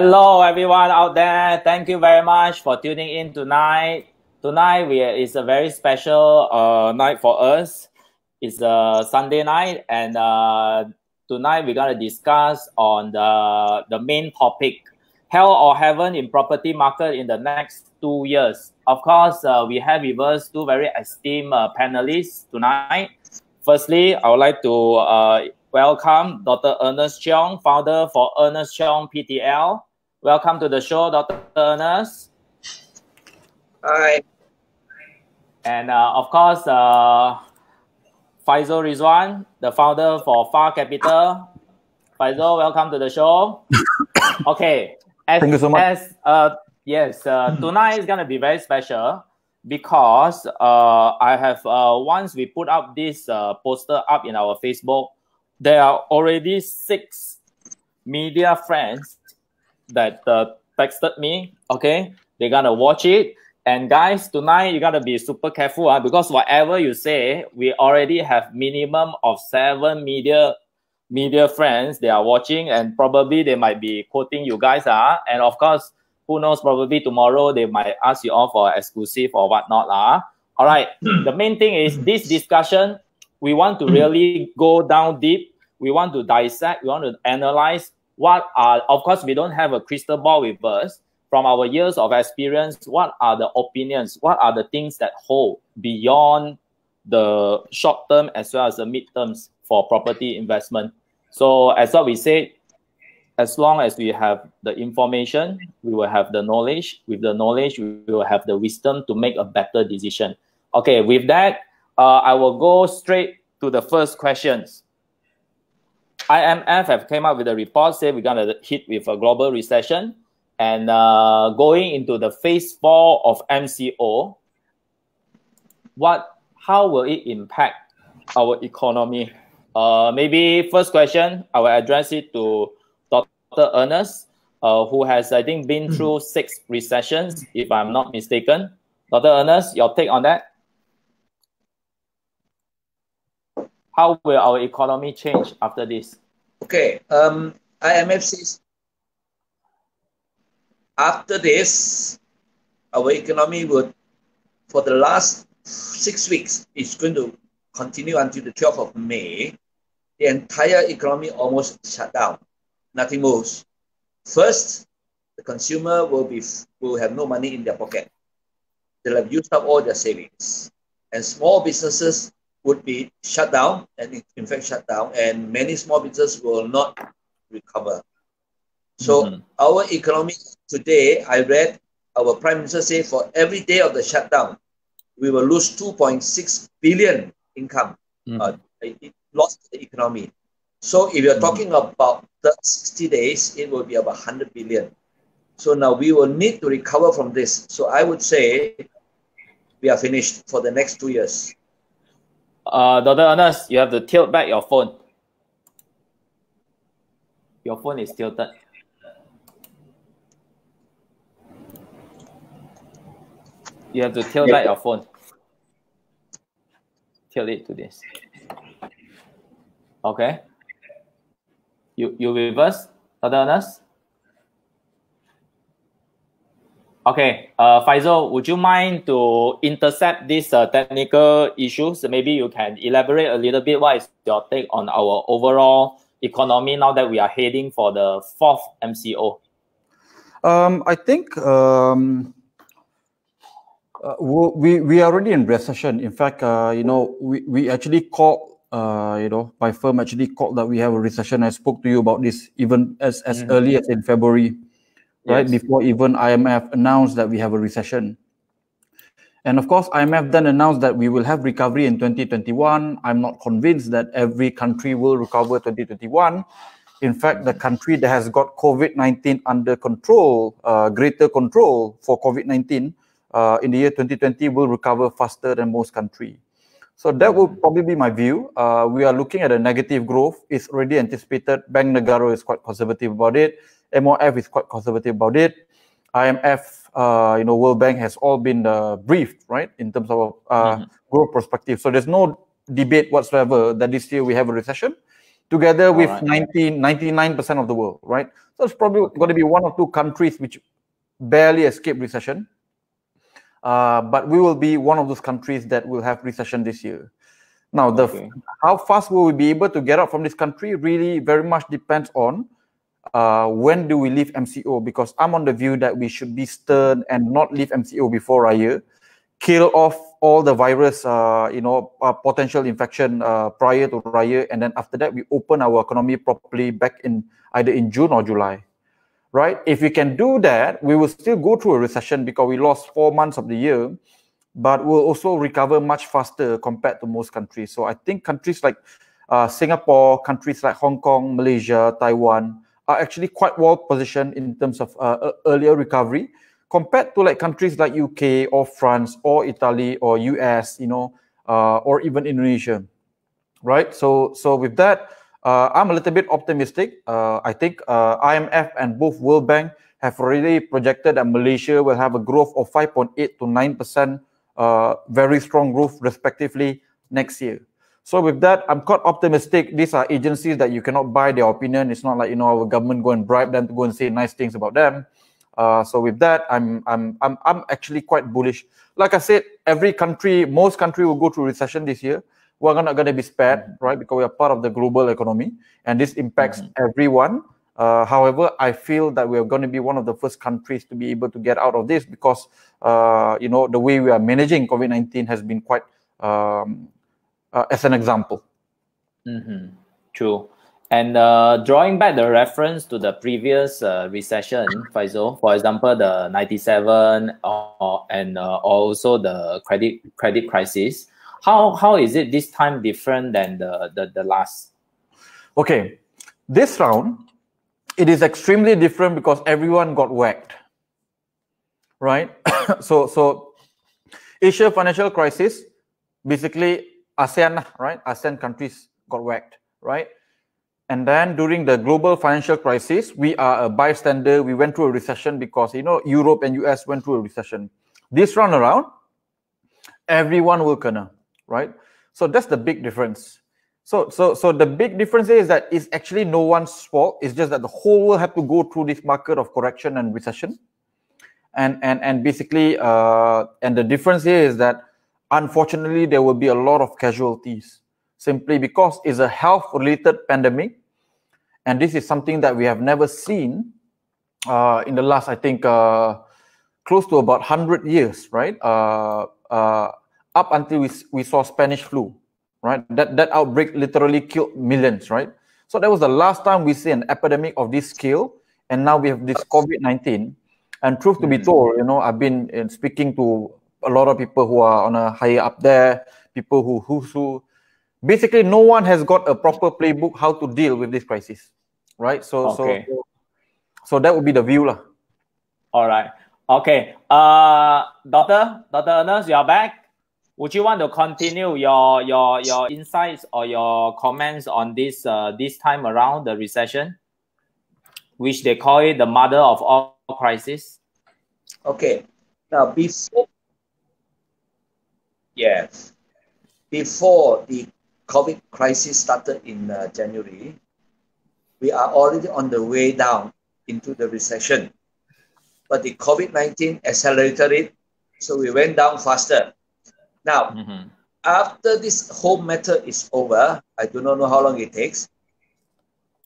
Hello, everyone out there. Thank you very much for tuning in tonight. Tonight is a very special night for us. It's a Sunday night, and tonight we're going to discuss on the main topic, hell or heaven in property market in the next 2 years. Of course, we have with us two very esteemed panelists tonight. Firstly, I would like to welcome Dr. Ernest Cheong, founder for Ernest Cheong PTL. Welcome to the show, Dr. Ernest. Hi. And of course, Faizul Ridzuan, the founder for FAR Capital. Faizul, welcome to the show. Okay. Thank you so much. Tonight is going to be very special because I have, once we put up this poster up in our Facebook, there are already 6 media friends that texted me. Okay, they're gonna watch it. And guys, tonight you gotta be super careful because whatever you say, we already have minimum of 7 media friends they are watching, and probably they might be quoting you guys. And of course, who knows, probably tomorrow they might ask you all for exclusive or whatnot. All right, the main thing is this discussion, we want to really go down deep. We want to dissect, we want to analyze what are, of course, we don't have a crystal ball with us. From our years of experience, what are the opinions? What are the things that hold beyond the short term as well as the mid terms for property investment? So as what we said, as long as we have the information, we will have the knowledge. With the knowledge, we will have the wisdom to make a better decision. Okay, with that, I will go straight to the first questions. IMF have came up with a report saying we're going to hit with a global recession and going into the phase 4 of MCO. How will it impact our economy? Maybe first question, I will address it to Dr. Ernest, who has, I think, been through 6 recessions, if I'm not mistaken. Dr. Ernest, your take on that? How will our economy change after this? Okay, IMF says after this, our economy would, for the last 6 weeks, it's going to continue until the 12th of May. The entire economy almost shut down. Nothing moves. First, the consumer will have no money in their pocket. They'll have used up all their savings. And small businesses would be shut down, and in fact shut down, and many small businesses will not recover. So our economy today, I read our Prime Minister say for every day of the shutdown, we will lose 2.6 billion income. It lost the economy. So if you're talking about the 60 days, it will be about 100 billion. So now we will need to recover from this. So I would say we are finished for the next 2 years. Dr. Ernest, you have to tilt back your phone. Your phone is tilted. You have to tilt back your phone. Tilt it to this. Okay. You reverse, Dr. Ernest? Okay, Faizul, would you mind to intercept these technical issues? Maybe you can elaborate a little bit. What is your take on our overall economy now that we are heading for the 4th MCO? I think we are already in recession. In fact, we actually called, my firm actually called that we have a recession. I spoke to you about this even as early as in February. Right, before even IMF announced that we have a recession. And of course, IMF then announced that we will have recovery in 2021. I'm not convinced that every country will recover 2021. In fact, the country that has got COVID-19 under control, greater control for COVID-19 in the year 2020 will recover faster than most countries. So that will probably be my view. We are looking at a negative growth. It's already anticipated. Bank Negara is quite conservative about it. MOF is quite conservative about it. IMF, World Bank has all been briefed, right, in terms of growth perspective. So there's no debate whatsoever that this year we have a recession. together with 99% of the world, right? So it's probably going to be one or two countries which barely escape recession. But we will be one of those countries that will have recession this year. Now, how fast will we be able to get out from this country really very much depends on when do we leave MCO, because I'm on the view that we should be stern and not leave MCO before Raya, kill off all the virus, potential infection prior to Raya, and then after that we open our economy properly back in either in June or July, right? If we can do that, we will still go through a recession because we lost 4 months of the year, but we'll also recover much faster compared to most countries. So I think countries like Singapore, countries like Hong Kong, Malaysia, Taiwan are actually quite well positioned in terms of earlier recovery compared to like countries like UK or France or Italy or US, or even Indonesia, right? So with that, I'm a little bit optimistic. I think IMF and both World Bank have already projected that Malaysia will have a growth of 5.8 to 9%, very strong growth respectively next year. So with that, I'm quite optimistic. These are agencies that you cannot buy their opinion. It's not like our government go and bribe them to go and say nice things about them. So with that, I'm actually quite bullish. Like I said, most country will go through recession this year. We're not going to be spared, right? Because we are part of the global economy, and this impacts everyone. However, I feel that we are going to be one of the first countries to be able to get out of this because, the way we are managing COVID-19 has been quite, as an example. True. And drawing back the reference to the previous recession, Faizul, for example, the 97 and also the credit crisis, how is it this time different than the last? Okay, this round, it is extremely different because everyone got whacked, right? So Asia financial crisis, basically ASEAN, right? ASEAN countries got whacked, right? And then during the global financial crisis, we are a bystander. We went through a recession because, Europe and US went through a recession. This round around, everyone will kena, right? So that's the big difference. So the big difference is that it's actually no one's fault. It's just that the whole world have to go through this market of correction and recession. And basically, and the difference here is that unfortunately, there will be a lot of casualties simply because it's a health-related pandemic. And this is something that we have never seen in the last, I think, close to about 100 years, right? Up until we saw Spanish flu, right? That outbreak literally killed millions, right? So that was the last time we see an epidemic of this scale. And now we have this COVID-19. And truth to be told, I've been speaking to a lot of people who are on a higher up there, people who basically no one has got a proper playbook how to deal with this crisis, right? So that would be the view lah. All right. Okay. Dr. Ernest, you are back. Would you want to continue your insights or your comments on this time around the recession, which they call it the mother of all crises? Okay. Now before the COVID crisis started in January, we are already on the way down into the recession. But the COVID-19 accelerated it, so we went down faster. Now, after this whole matter is over, I do not know how long it takes,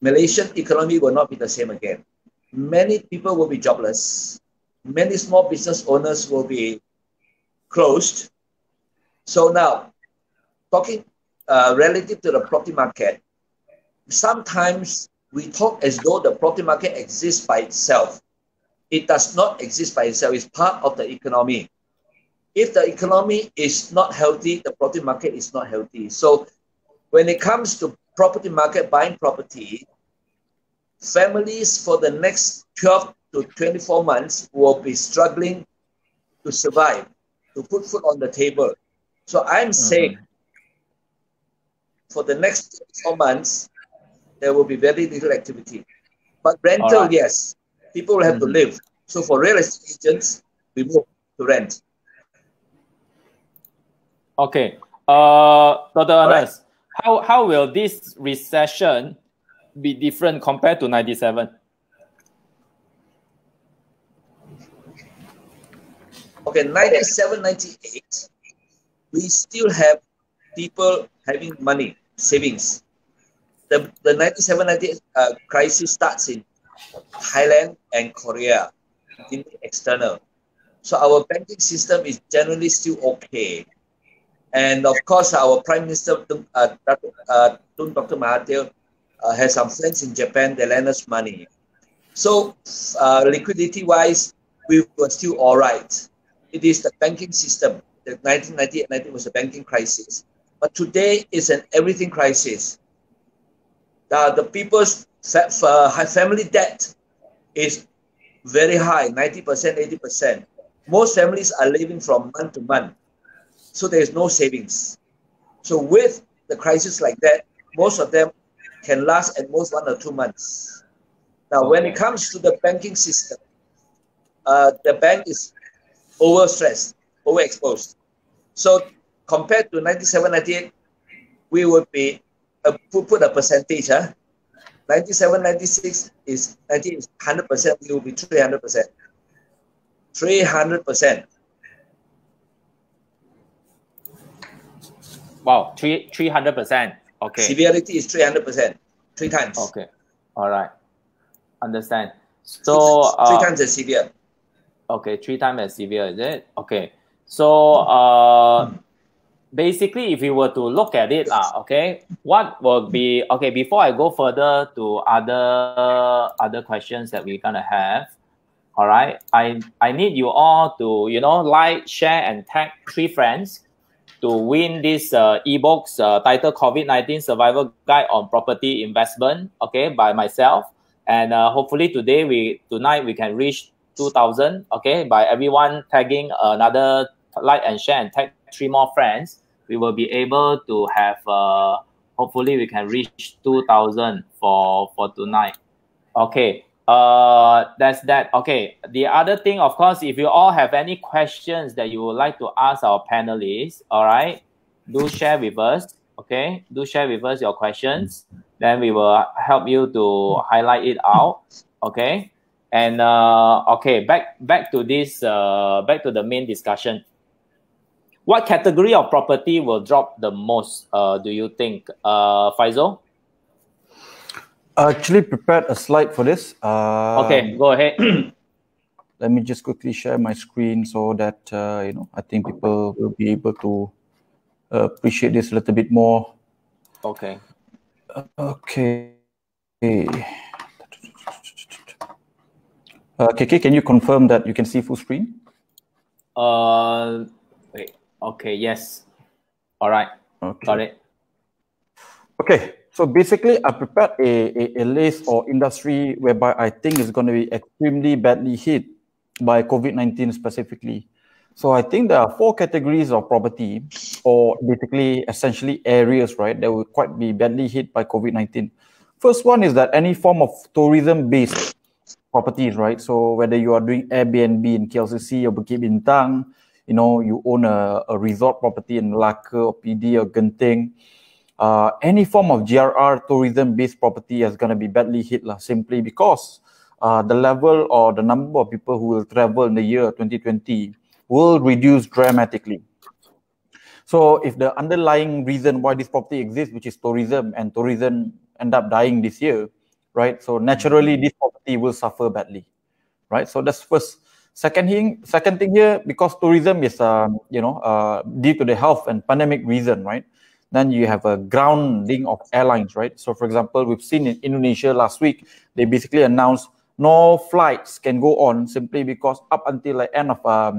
Malaysian economy will not be the same again. Many people will be jobless. Many small business owners will be closed. So now, talking relative to the property market, sometimes we talk as though the property market exists by itself. It does not exist by itself. It's part of the economy. If the economy is not healthy, the property market is not healthy. So when it comes to property market, buying property, families for the next 12 to 24 months will be struggling to survive, to put food on the table. So I'm saying for the next 4 months, there will be very little activity. But rental, yes, people will have to live. So for real estate agents, we move to rent. Okay. Dr. Ernest, how will this recession be different compared to 97? Okay, 97, 98, we still have people having money, savings. The 97, 98 crisis starts in Thailand and Korea, in the external. So our banking system is generally still okay. And of course, our Prime Minister, Dr. Mahathir, has some friends in Japan. They lend us money. So liquidity-wise, we were still all right. It is the banking system. The 1998-90 was a banking crisis. But today is an everything crisis. The people's family debt is very high, 90%, 80%. Most families are living from month to month. So there is no savings. So with the crisis like that, most of them can last at most 1 or 2 months. Now, when it comes to the banking system, the bank is overstressed, overexposed. So compared to 97, 98, we would be, put a percentage, 97, 96 is 100%, we will be 300%. 300%. Wow, 300%. Okay. Severity is 300%, 3 times. Okay. All right. Understand. So 3 times as severe. Okay, 3 times as severe, is it? Okay. So basically, if you were to look at it, okay, what will be, okay, before I go further to other questions that we're gonna have, all right, I need you all to, like, share, and tag 3 friends to win this ebooks titled COVID-19 Survival Guide on Property Investment, okay, by myself. And hopefully tonight we can reach 2,000, okay, by everyone tagging another like and share and tag 3 more friends. We will be able to have, hopefully we can reach 2,000 for tonight. Okay, that's that. Okay, the other thing, of course, if you all have any questions that you would like to ask our panelists, all right, do share with us, okay? Do share with us your questions. Then we will help you to highlight it out, okay? And okay, back to this, back to the main discussion. What category of property will drop the most, do you think, Faizul? I actually prepared a slide for this. Okay, go ahead. Let me just quickly share my screen so that, I think people will be able to appreciate this a little bit more. Okay. Okay. KK, can you confirm that you can see full screen? Wait. Okay. Yes. All right. Okay. Got it. Okay. So basically, I prepared a list or industry whereby I think is going to be extremely badly hit by COVID-19 specifically. So I think there are 4 categories of property, or basically essentially areas, right, that will quite be badly hit by COVID-19. First one is that any form of tourism-based properties, right? So whether you are doing Airbnb in KLCC or Bukit Bintang, you own a resort property in Malacca or PD or Genting, any form of GRR tourism-based property is going to be badly hit, simply because the level or the number of people who will travel in the year 2020 will reduce dramatically. So if the underlying reason why this property exists, which is tourism, and tourism end up dying this year, right? So naturally, this property will suffer badly, right? So that's first. Second thing here, because tourism is, due to the health and pandemic reason, right? Then you have a grounding of airlines, right? So for example, we've seen in Indonesia last week, they basically announced no flights can go on simply because up until the end of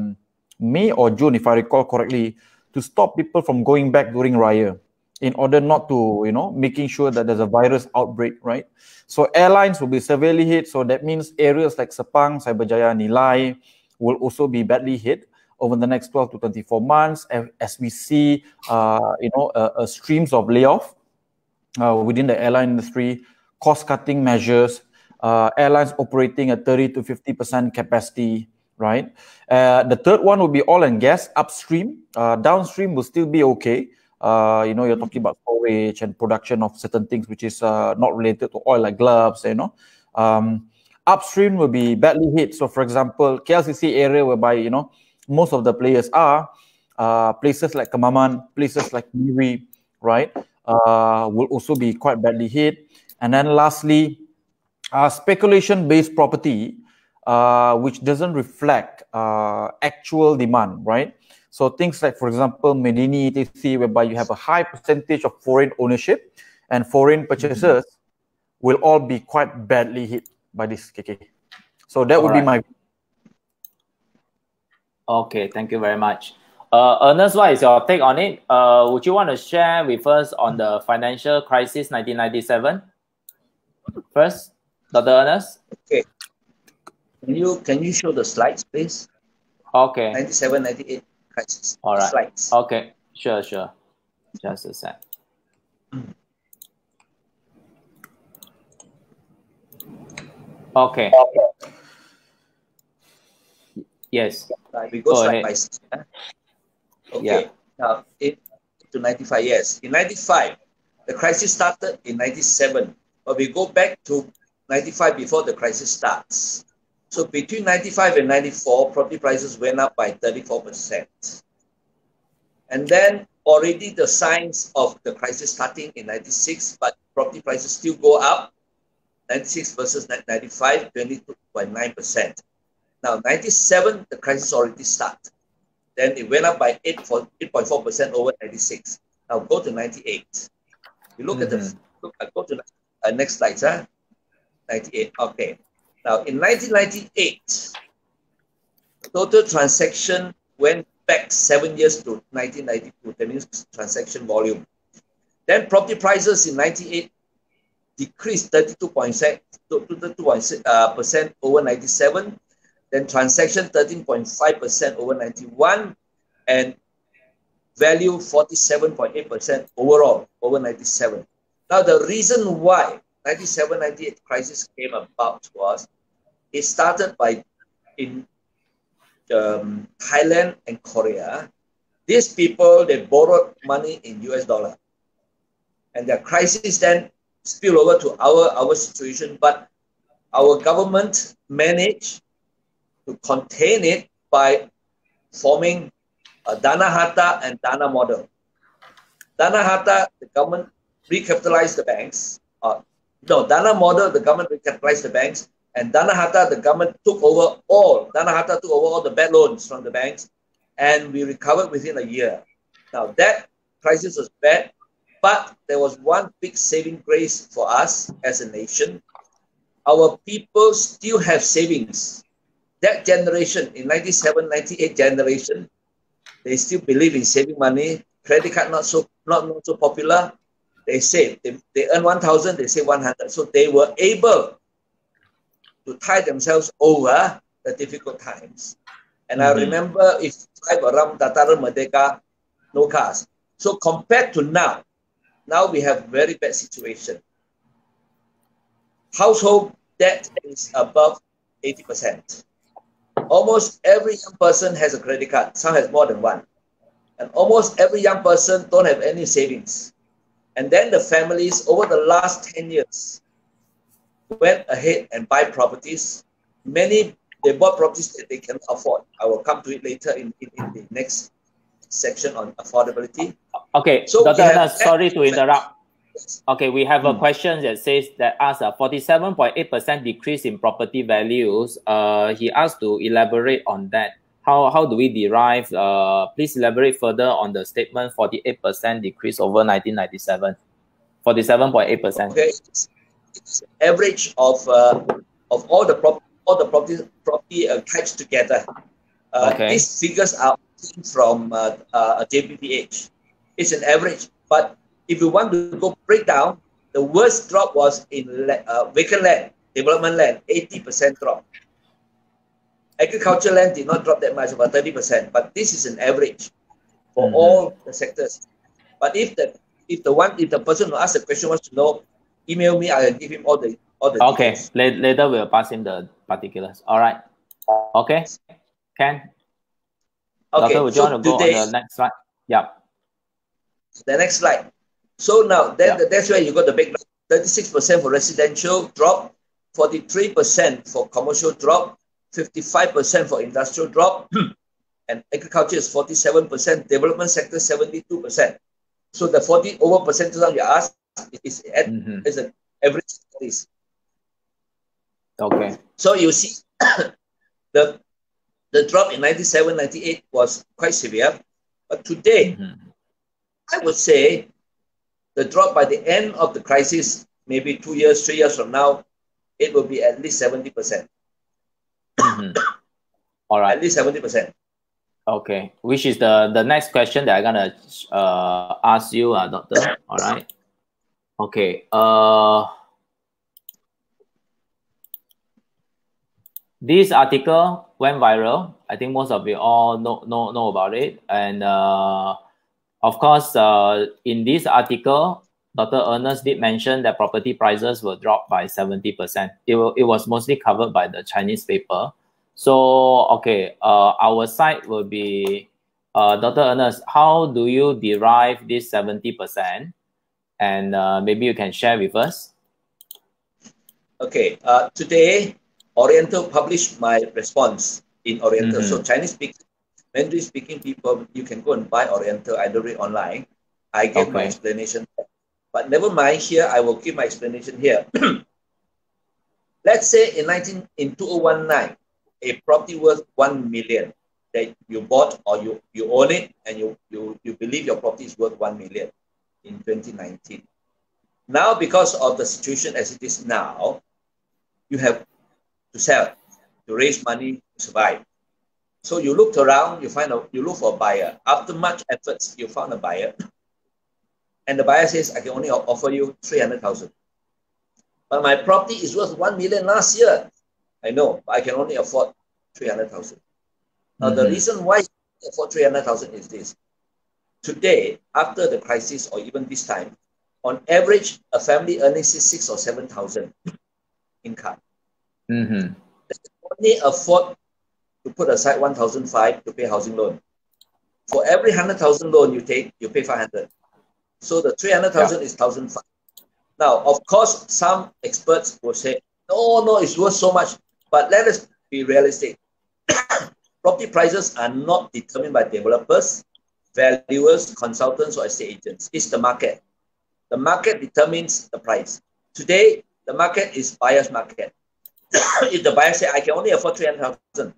May or June, if I recall correctly, to stop people from going back during Raya, in order not to, making sure that there's a virus outbreak, right? So airlines will be severely hit. So that means areas like Sepang, Cyberjaya, Nilai will also be badly hit over the next 12 to 24 months, as we see, streams of layoff within the airline industry, cost-cutting measures, airlines operating at 30 to 50% capacity, right? The third one will be oil and gas upstream. Downstream will still be okay. You know, you're talking about storage and production of certain things which is not related to oil, like gloves, you know. Upstream will be badly hit. So, for example, KLCC area, whereby, you know, most of the players are, places like Kemaman, places like Miri, right, will also be quite badly hit. And then lastly, speculation-based property, which doesn't reflect actual demand, right? So things like, for example, Medini ETC, whereby you have a high percentage of foreign ownership and foreign purchasers, will all be quite badly hit by this, KK. So that would be my... Okay, thank you very much. Ernest, what is your take on it? Would you want to share with us on the financial crisis 1997? First, Dr. Ernest? Okay. Can you show the slides, please? Okay. 97, 98 crisis. All right. Slides. Okay, sure. Just a sec. Okay. Yes. We go slide by slide. Okay. Yeah. Now, to 95 years. In 95, the crisis started in 97. But we go back to 95 before the crisis starts. So between 95 and 94, property prices went up by 34%. And then already the signs of the crisis starting in 96, but property prices still go up. 96 versus 95, 22.9%. Now, 97, the crisis already started. Then it went up by 8.4% over 96. Now go to 98. You look at the, go to next slide, sir. 98, okay. Now, in 1998, total transaction went back 7 years to 1992. That means transaction volume. Then property prices in 98 decreased 32% over 97. Then transaction 13.5% over 91. And value 47.8% overall over 97. Now, the reason why 97-98 crisis came about was it started by in Thailand and Korea. These people, they borrowed money in US dollar. And the crisis then spilled over to our situation, but our government managed to contain it by forming a Dana Harta and Dana model. Dana Harta, the government recapitalized the banks. Dana model, the government recapitalized the banks, and Dana Harta, the government took over all. Dana Harta took over all the bad loans from the banks, and we recovered within a year. Now that crisis was bad, but there was one big saving grace for us as a nation. Our people still have savings. That generation, in 97, 98 generation, they still believe in saving money. Credit card not so popular. They save. They earn 1,000, they save 100. So they were able to tie themselves over the difficult times. And I remember if drive around Dataran Merdeka, no cars. So compared to now we have very bad situation. Household debt is above 80%. Almost every young person has a credit card. Some has more than one. And almost every young person don't have any savings. And then the families over the last 10 years went ahead and buy properties. Many, they bought properties that they cannot afford. I will come to it later in the next section on affordability. Okay, so Dr. Ernest, sorry to interrupt. Okay, we have a question that says that asks a 47.8% decrease in property values. He asked to elaborate on that. How do we derive? Please elaborate further on the statement 48% decrease over 1997. 47.8%. Okay, it's average of all the property types together. These figures are from JPPH. It's an average, but if you want to go break down, the worst drop was in vacant land, development land, 80% drop. Agricultural land did not drop that much, about 30%, but this is an average for all the sectors. But if the person who asked the question wants to know, email me, I will give him all the okay, details. Later we'll pass him the particulars. All right. Okay, Ken. Okay, Doctor, would you want to go on the next slide? Yeah. The next slide. So now that's where you got the big 36% for residential drop, 43% for commercial drop, 55% for industrial drop, and agriculture is 47%, development sector 72%. So the 40% you asked is an average of this. Okay. So you see the drop in 97, 98 was quite severe. But today, I would say the drop by the end of the crisis, maybe 2 years, 3 years from now, it will be at least 70%. All right. At least 70%. Okay. Which is the next question that I'm going to ask you, Doctor. All right. Okay. This article went viral. I think most of you all know about it. And of course, in this article, Dr. Ernest did mention that property prices will drop by 70%. It was mostly covered by the Chinese paper. So, okay, our side will be, Dr. Ernest, how do you derive this 70%? And maybe you can share with us. Okay, today, Oriental published my response in Oriental. So Chinese-speaking, Mandarin-speaking people, you can go and buy Oriental. I do it online. I gave my explanation. But never mind, here, I will give my explanation here. Let's say in 2019, a property worth 1 million that you bought or you own it and you believe your property is worth 1 million in 2019. Now, because of the situation as it is now, you have to sell, to raise money, to survive. So you looked around, you look for a buyer. After much efforts, you found a buyer. And the buyer says, I can only offer you 300,000. But my property is worth 1 million last year. I know, but I can only afford 300,000. Now, the reason why you can afford 300,000 is this. Today, after the crisis, or even this time, on average, a family earning 6,000 or 7,000 income. They can only afford to put aside 1,500 to pay housing loan. For every 100,000 loan you take, you pay 500. So the 300,000 is 1,500. Now, of course, some experts will say, no, it's worth so much. But let us be realistic. Property prices are not determined by developers, valuers, consultants, or estate agents. It's the market. The market determines the price. Today, the market is buyer's market. If the buyer says, I can only afford 300,000.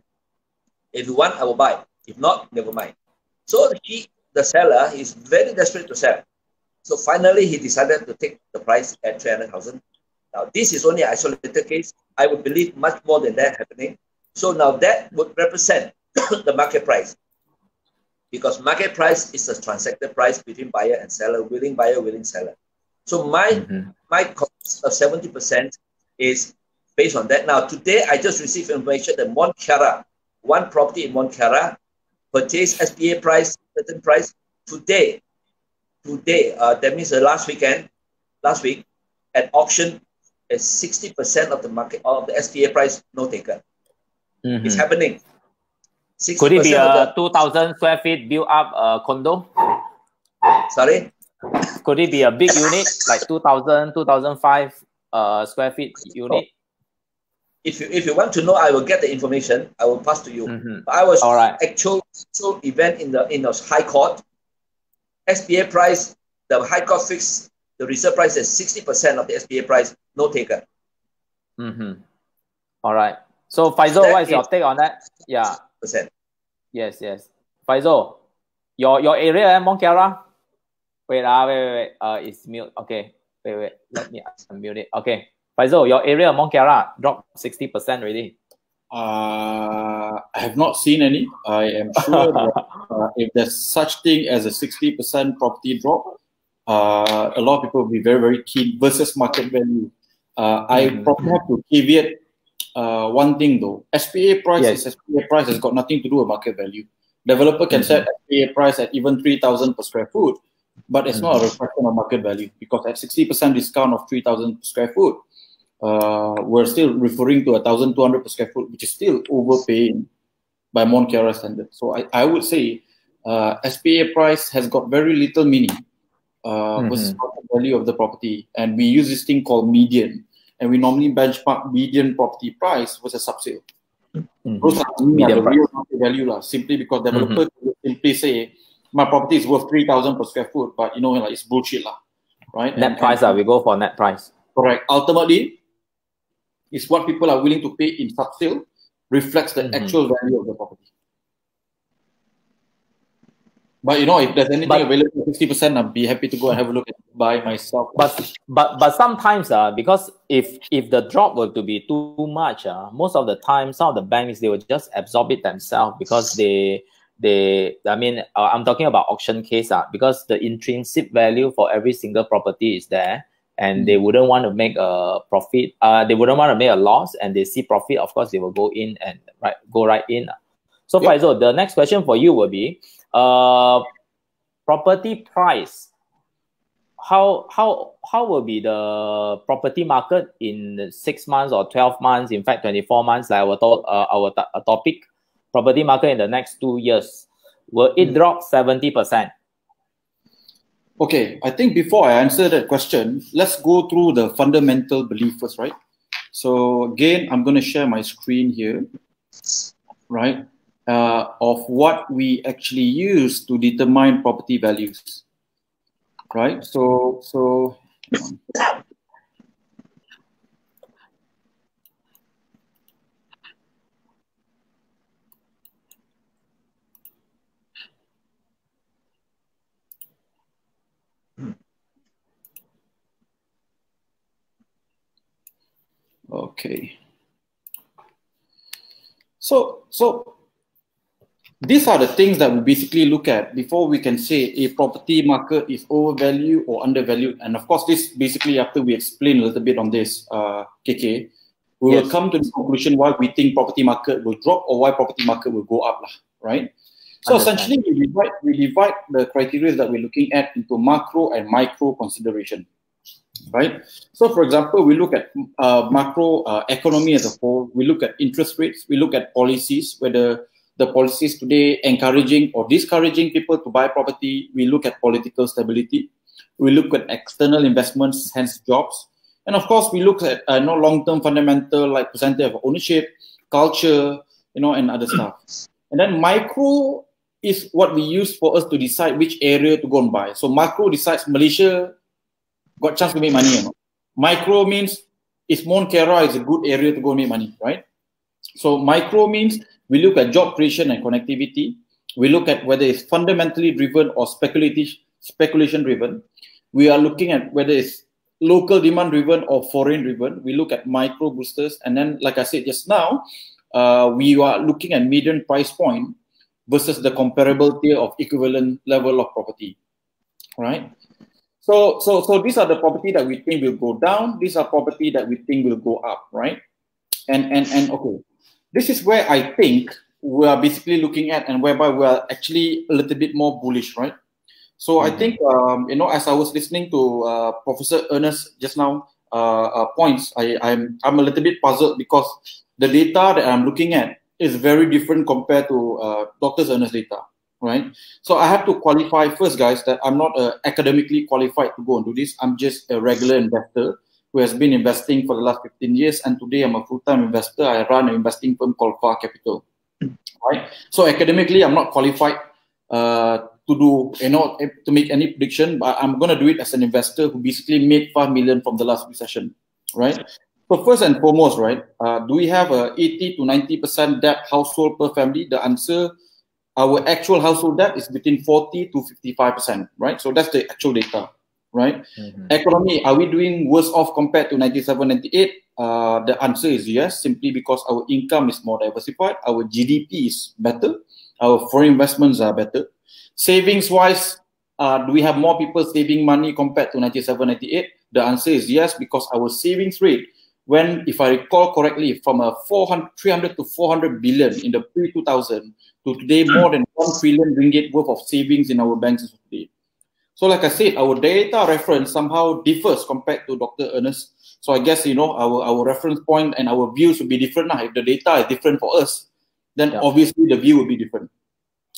If you want, I will buy. If not, never mind. So the seller, is very desperate to sell. So finally, he decided to take the price at 300,000. Now, this is only an isolated case. I would believe much more than that happening. So now that would represent the market price. Because market price is the transacted price between buyer and seller, willing buyer, willing seller. So my cost of 70% is based on that. Now, today, I just received information that Mont Kiara, one property in Mont Kiara, purchased SPA price, certain price. Today, that means last week, at auction, is 60% of the market of the SPA price no taken. It's happening. Could it be a 2,000 square feet built up condo? Sorry? Could it be a big unit, like 2,000, 2,005 square feet unit? If you want to know, I will get the information. I will pass to you. I was actual event in the High Court. SPA price, the High Court fixed the resale price as 60% of the SPA price, no taken. All right. So Faizul, what is your take on that? Yeah. Yes. Faizul, your area, Mont Kiara? Wait. It's mute. Okay. Wait. Let me unmute it. Okay. Faizul, your area, Mont Kiara, dropped 60% already. I have not seen any. I am sure that if there's such thing as a 60% property drop, a lot of people will be very, very keen versus market value. I probably have to caveat one thing though. SPA price is SPA price, has got nothing to do with market value. Developer can set SPA price at even 3,000 per square foot, but it's not a reflection of market value because at 60% discount of 3,000 per square foot, we're still referring to 1,200 per square foot, which is still overpaying by Mont Kiara standards. So I would say SPA price has got very little meaning versus market value of the property. And we use this thing called median. And we normally benchmark median property price versus sub-sale. Those are the real market value, simply because developers will simply say, my property is worth 3,000 per square foot, but you know, like, it's bullshit, right? Net price, we go for net price. Correct. Ultimately, it's what people are willing to pay in sub-sale reflects the actual value of the property. But you know, if there's anything available at 60%, I'd be happy to go and have a look and buy myself. But sometimes, because if the drop were to be too much, most of the time, some of the banks, they will just absorb it themselves, because I'm talking about auction case, because the intrinsic value for every single property is there, and they wouldn't want to make a profit. They wouldn't want to make a loss, and they see profit. Of course, they will go in and go right in. So, Faizul, the next question for you will be, property price. How will be the property market in 6 months or 12 months? In fact, 24 months, like our topic, property market in the next 2 years. Will it drop 70%? Okay, I think before I answer that question, let's go through the fundamental belief first, right? So again, I'm going to share my screen here, right? Of what we actually use to determine property values, right? So okay. So these are the things that we basically look at before we can say a property market is overvalued or undervalued. And of course, this basically, after we explain a little bit on this, KK, we will come to the conclusion why we think property market will drop or why property market will go up, right? So essentially, we divide the criteria that we're looking at into macro and micro consideration, right? So for example, we look at macro economy as a whole. We look at interest rates. We look at policies, whether the policies today encouraging or discouraging people to buy property. We look at political stability. We look at external investments, hence jobs. And of course, we look at long-term fundamental like percentage of ownership, culture, and other stuff. And then micro is what we use for us to decide which area to go and buy. So macro decides Malaysia got chance to make money or not. Micro means is Mount Kera is a good area to go and make money, right? So micro means we look at job creation and connectivity. We look at whether it's fundamentally driven or speculation driven. We are looking at whether it's local demand driven or foreign driven. We look at micro boosters. And then, like I said just now, we are looking at median price point versus the comparable tier of equivalent level of property, right? So these are the property that we think will go down. These are property that we think will go up, right? And okay. This is where I think we are basically looking at and whereby we are actually a little bit more bullish, right? So I think, as I was listening to Professor Ernest just now points, I'm a little bit puzzled because the data that I'm looking at is very different compared to Dr. Ernest's data, right? So I have to qualify first, guys, that I'm not academically qualified to go and do this. I'm just a regular investor who has been investing for the last 15 years. And today I'm a full-time investor. I run an investing firm called Far Capital, right? So academically, I'm not qualified to do, to make any prediction, but I'm going to do it as an investor who basically made 5 million from the last recession, right? So first and foremost, right, do we have a 80 to 90% debt household per family? The answer, our actual household debt is between 40 to 55%, right? So that's the actual data. Right? Economy, are we doing worse off compared to 97, 98? The answer is yes, simply because our income is more diversified, our GDP is better, our foreign investments are better. Savings-wise, do we have more people saving money compared to 97, 98? The answer is yes, because our savings rate, when, if I recall correctly, from a 300 to 400 billion in the pre-2000 to today, more than 1 trillion ringgit worth of savings in our banks today. So like I said, our data reference somehow differs compared to Dr. Ernest. So I guess, our reference point and our views will be different. If the data is different for us, then obviously the view will be different.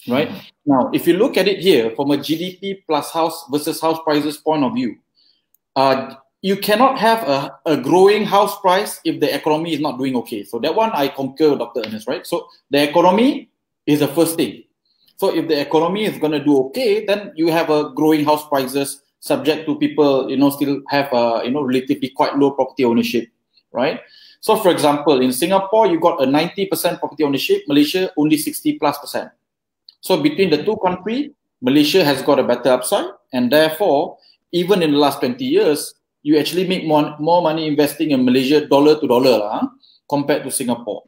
right? Now, if you look at it here from a GDP plus house versus house prices point of view, you cannot have a growing house price if the economy is not doing okay. So that one I concur, Dr. Ernest, right? So the economy is the first thing. So if the economy is going to do okay, then you have a growing house prices subject to people, still have, relatively quite low property ownership, right? So for example, in Singapore, you got a 90% property ownership, Malaysia only 60+%. So between the two countries, Malaysia has got a better upside, and therefore, even in the last 20 years, you actually make more money investing in Malaysia dollar to dollar compared to Singapore.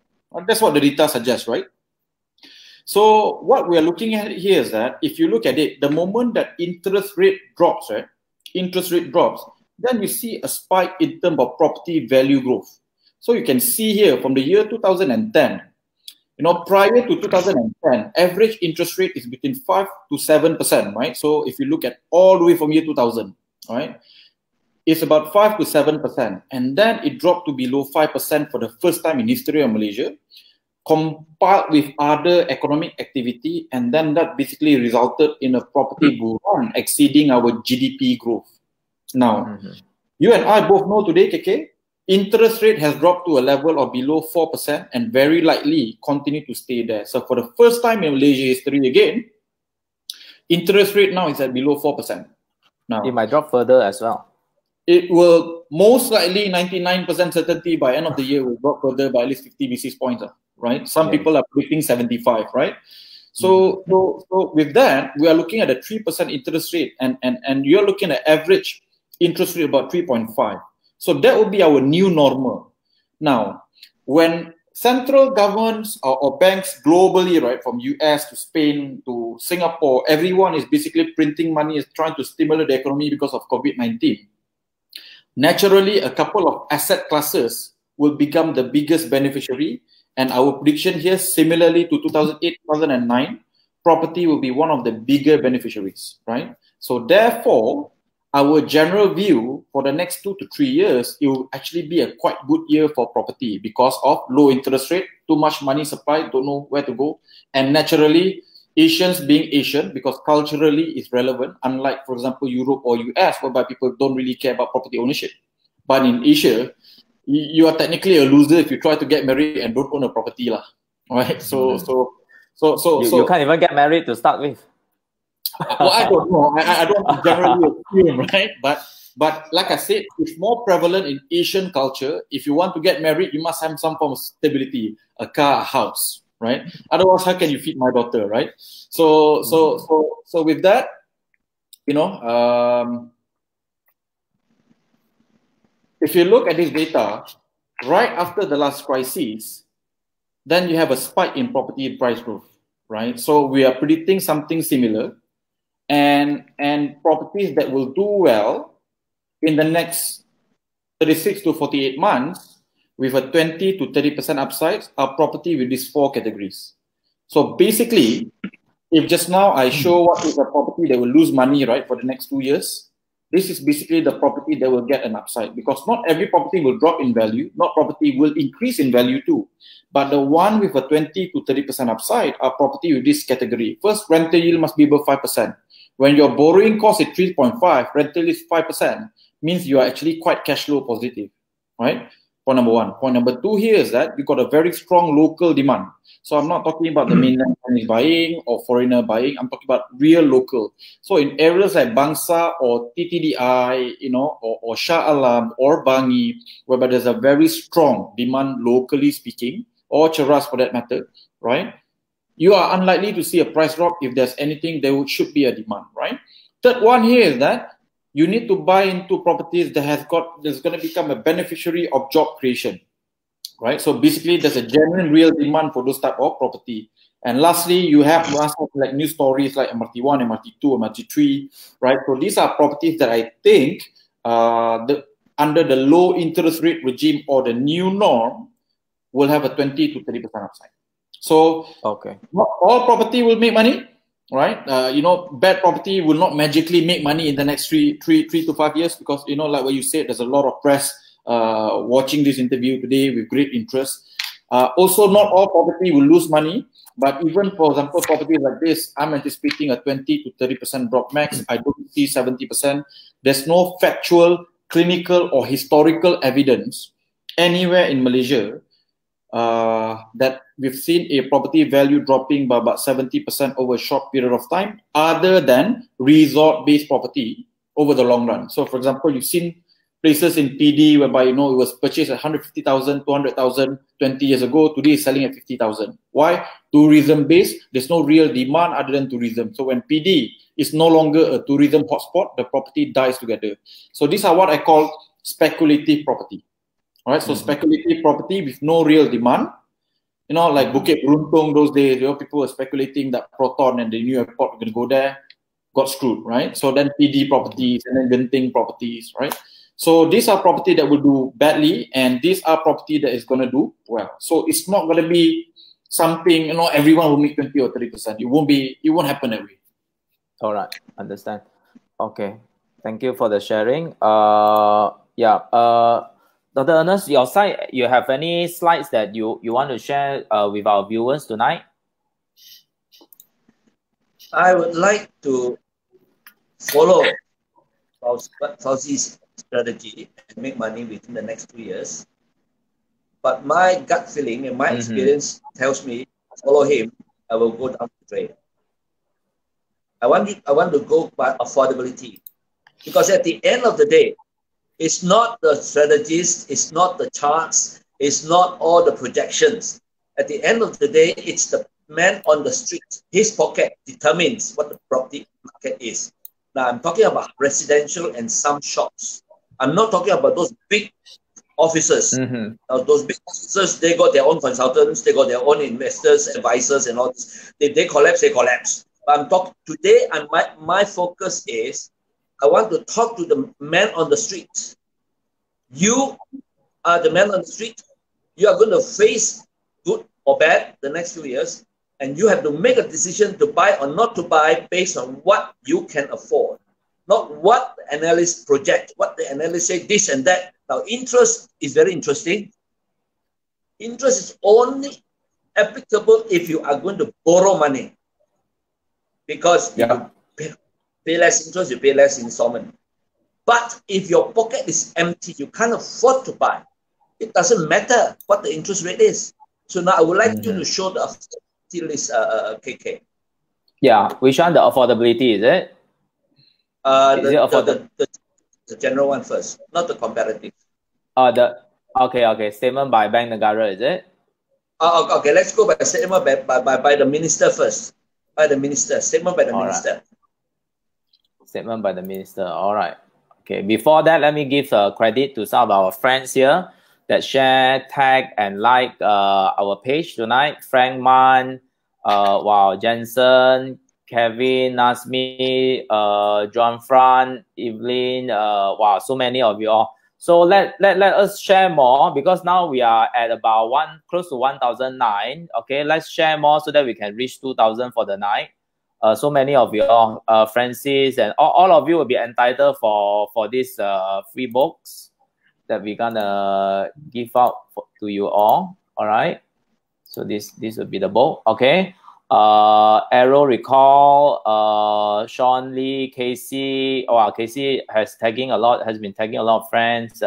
That's what the data suggests, right? So what we are looking at here is that if you look at it, the moment that interest rate drops, right? Interest rate drops, then you see a spike in terms of property value growth. So you can see here from the year 2010, prior to 2010, average interest rate is between 5 to 7%, right? So if you look at all the way from year 2000, right, it's about 5 to 7%. And then it dropped to below 5% for the first time in history of Malaysia, compiled with other economic activity, and then that basically resulted in a property boom exceeding our GDP growth. Now, you and I both know today, KK, interest rate has dropped to a level of below 4% and very likely continue to stay there. So for the first time in Malaysia history again, interest rate now is at below 4%. Now, it might drop further as well. It will most likely 99% certainty by end of the year will drop further by at least 50 basis points, right? Some people are predicting 75, right? So with that, we are looking at a 3% interest rate, and you're looking at average interest rate about 3.5. So that will be our new normal. Now, when central governments or banks globally, right, from US to Spain to Singapore, everyone is basically printing money, is trying to stimulate the economy because of COVID-19. Naturally, a couple of asset classes will become the biggest beneficiary, and our prediction here, similarly to 2008, 2009, property will be one of the bigger beneficiaries, right? So therefore, our general view for the next 2 to 3 years, it will actually be a quite good year for property because of low interest rate, too much money supply, don't know where to go, and naturally, Asians being Asian, because culturally it's relevant, unlike, for example, Europe or US, whereby people don't really care about property ownership. But in Asia, you are technically a loser if you try to get married and don't own a property, right? So you can't even get married to start with. Well, I don't know. I don't generally assume, right? But like I said, it's more prevalent in Asian culture. If you want to get married, you must have some form of stability, a car, a house, right? Otherwise, how can you feed my daughter, right? So with that, if you look at this data, right after the last crisis, then you have a spike in property price growth, right? So we are predicting something similar, and properties that will do well in the next 36 to 48 months with a 20 to 30% upside are property with these 4 categories. So basically, if just now I show what is a property that will lose money, right, for the next 2 years, this is basically the property that will get an upside, because not every property will drop in value, not property will increase in value too. But the one with a 20 to 30% upside are property with this category. First, rental yield must be above 5%. When your borrowing cost is 3.5, rental is 5%, means you are actually quite cash flow positive, right? Point number one. Point number two here is that you got a very strong local demand. So I'm not talking about the mainland Chinese buying or foreigner buying. I'm talking about real local. So in areas like Bangsa or TTDI, or Shah Alam or Bangi, whereby there's a very strong demand locally speaking, or Cheras for that matter, right? You are unlikely to see a price drop. If there's anything, there should be a demand, right? Third one here is that you need to buy into properties that's going to become a beneficiary of job creation, right? So basically, there's a genuine real demand for those type of property. And lastly, you have like news stories like MRT1, MRT2, MRT3, right? So these are properties that I think under the low interest rate regime or the new norm will have a 20 to 30% upside. So not all property will make money, right? Bad property will not magically make money in the next 3 to 5 years, because, like what you said, there's a lot of press watching this interview today with great interest. Also, not all property will lose money. But even, for example, properties like this, I'm anticipating a 20 to 30% drop max. I don't see 70%. There's no factual, clinical, or historical evidence anywhere in Malaysia that we've seen a property value dropping by about 70% over a short period of time, other than resort-based property over the long run. So, for example, you've seen places in PD whereby, it was purchased at 150,000, 200,000 20 years ago. Today is selling at 50,000. Why? Tourism-based. There's no real demand other than tourism. So when PD is no longer a tourism hotspot, the property dies together. So these are what I call speculative property. All right, so speculative property with no real demand, like Bukit Beruntung those days, people were speculating that Proton and the new airport were going to go there, got screwed, right? So then PD properties and then Genting properties, right? So these are property that will do badly, and these are property that is going to do well. So it's not going to be something, everyone will make 20 or 30%. It won't happen that way. All right, understand. Okay, thank you for the sharing. Dr. Ernest, your side, you have any slides that you want to share with our viewers tonight? I would like to follow Faizul's strategy and make money within the next 2 years. But my gut feeling and my experience tells me, follow him, I will go down the drain. I want to go by affordability. Because at the end of the day, it's not the strategies, it's not the charts, it's not all the projections. At the end of the day, it's the man on the street. His pocket determines what the property market is. Now, I'm talking about residential and some shops. I'm not talking about those big offices. Now, those big offices, they got their own consultants, they got their own investors, advisors, and all this. If they collapse, they collapse. But I'm talking today, and my focus is, I want to talk to the man on the street. You are the man on the street. You are going to face good or bad the next few years, and you have to make a decision to buy or not to buy based on what you can afford, not what the analysts project, what the analysts say, this and that. Now, interest is very interesting. Interest is only applicable if you are going to borrow money, because you pay less interest, you pay less installment. But if your pocket is empty, you can't afford to buy. It doesn't matter what the interest rate is. So now I would like you to show the affordability list, KK. Yeah, which one? The affordability, is it? The general one first, not the comparative. Okay. Statement by Bank Negara, is it? Okay, let's go by statement by the minister first. By the minister, statement by the minister. Right. Statement by the minister. All right. Okay. Before that, let me give credit to some of our friends here that share, tag, and like our page tonight. Frank Man, Jensen, Kevin, Nasmi, John Fran, Evelyn, so many of you all. So let us share more, because now we are at about close to 1,009. Okay, let's share more so that we can reach 2,000 for the night. So many of you all, Francis, and all of you will be entitled for this free books that we're gonna give out to you all. All right. So this will be the book. Okay. Arrow Recall, Sean Lee, Casey. Casey has been tagging a lot of friends.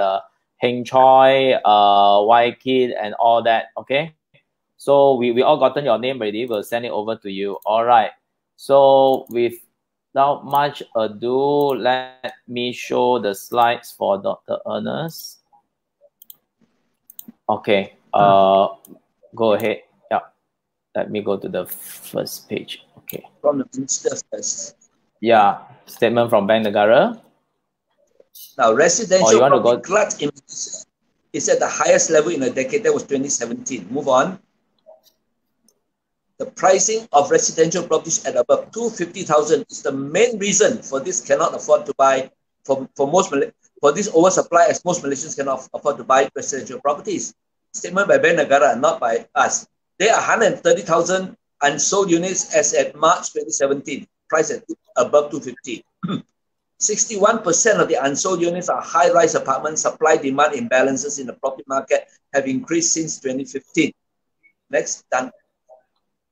Heng Choi, Y Kid, and all that. Okay. So we all gotten your name already. We'll send it over to you. All right. So without much ado, let me show the slides for Dr. Ernest. Okay. Go ahead. Yeah. Let me go to the first page. Okay. From the minister first. Yeah. Statement from Bank Negara. Now, residential property glut is at the highest level in a decade. That was 2017. Move on. The pricing of residential properties at above 250,000 is the main reason for this cannot afford to buy for this oversupply, as most Malaysians cannot afford to buy residential properties. Statement by Bank Negara, not by us. There are 130,000 unsold units as at March 2017, priced at above 250. 61% of the unsold units are high-rise apartments. Supply-demand imbalances in the property market have increased since 2015. Next, done.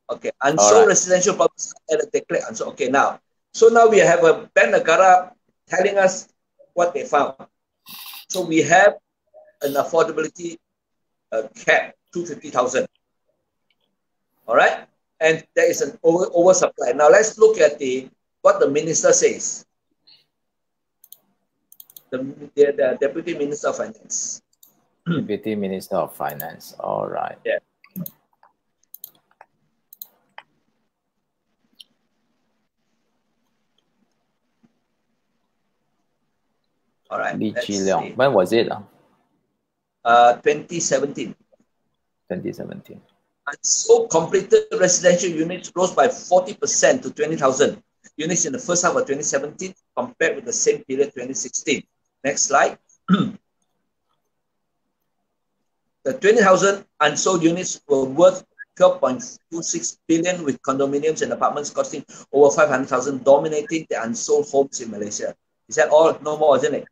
Okay, unsold residential properties at declared unsold. Okay, now, so now we have a Bank Negara telling us what they found. So we have an affordability cap, 250,000. All right, and there is an oversupply. Now let's look at what the minister says. The Deputy Minister of Finance. Deputy Minister of Finance. All right. Yeah. All right. When was it? 2017. 2017. And so completed residential units rose by 40% to 20,000 units in the first half of 2017 compared with the same period 2016. Next slide. The 20,000 unsold units were worth 12.26 billion, with condominiums and apartments costing over 500,000, dominating the unsold homes in Malaysia. Is that all? No more, isn't it?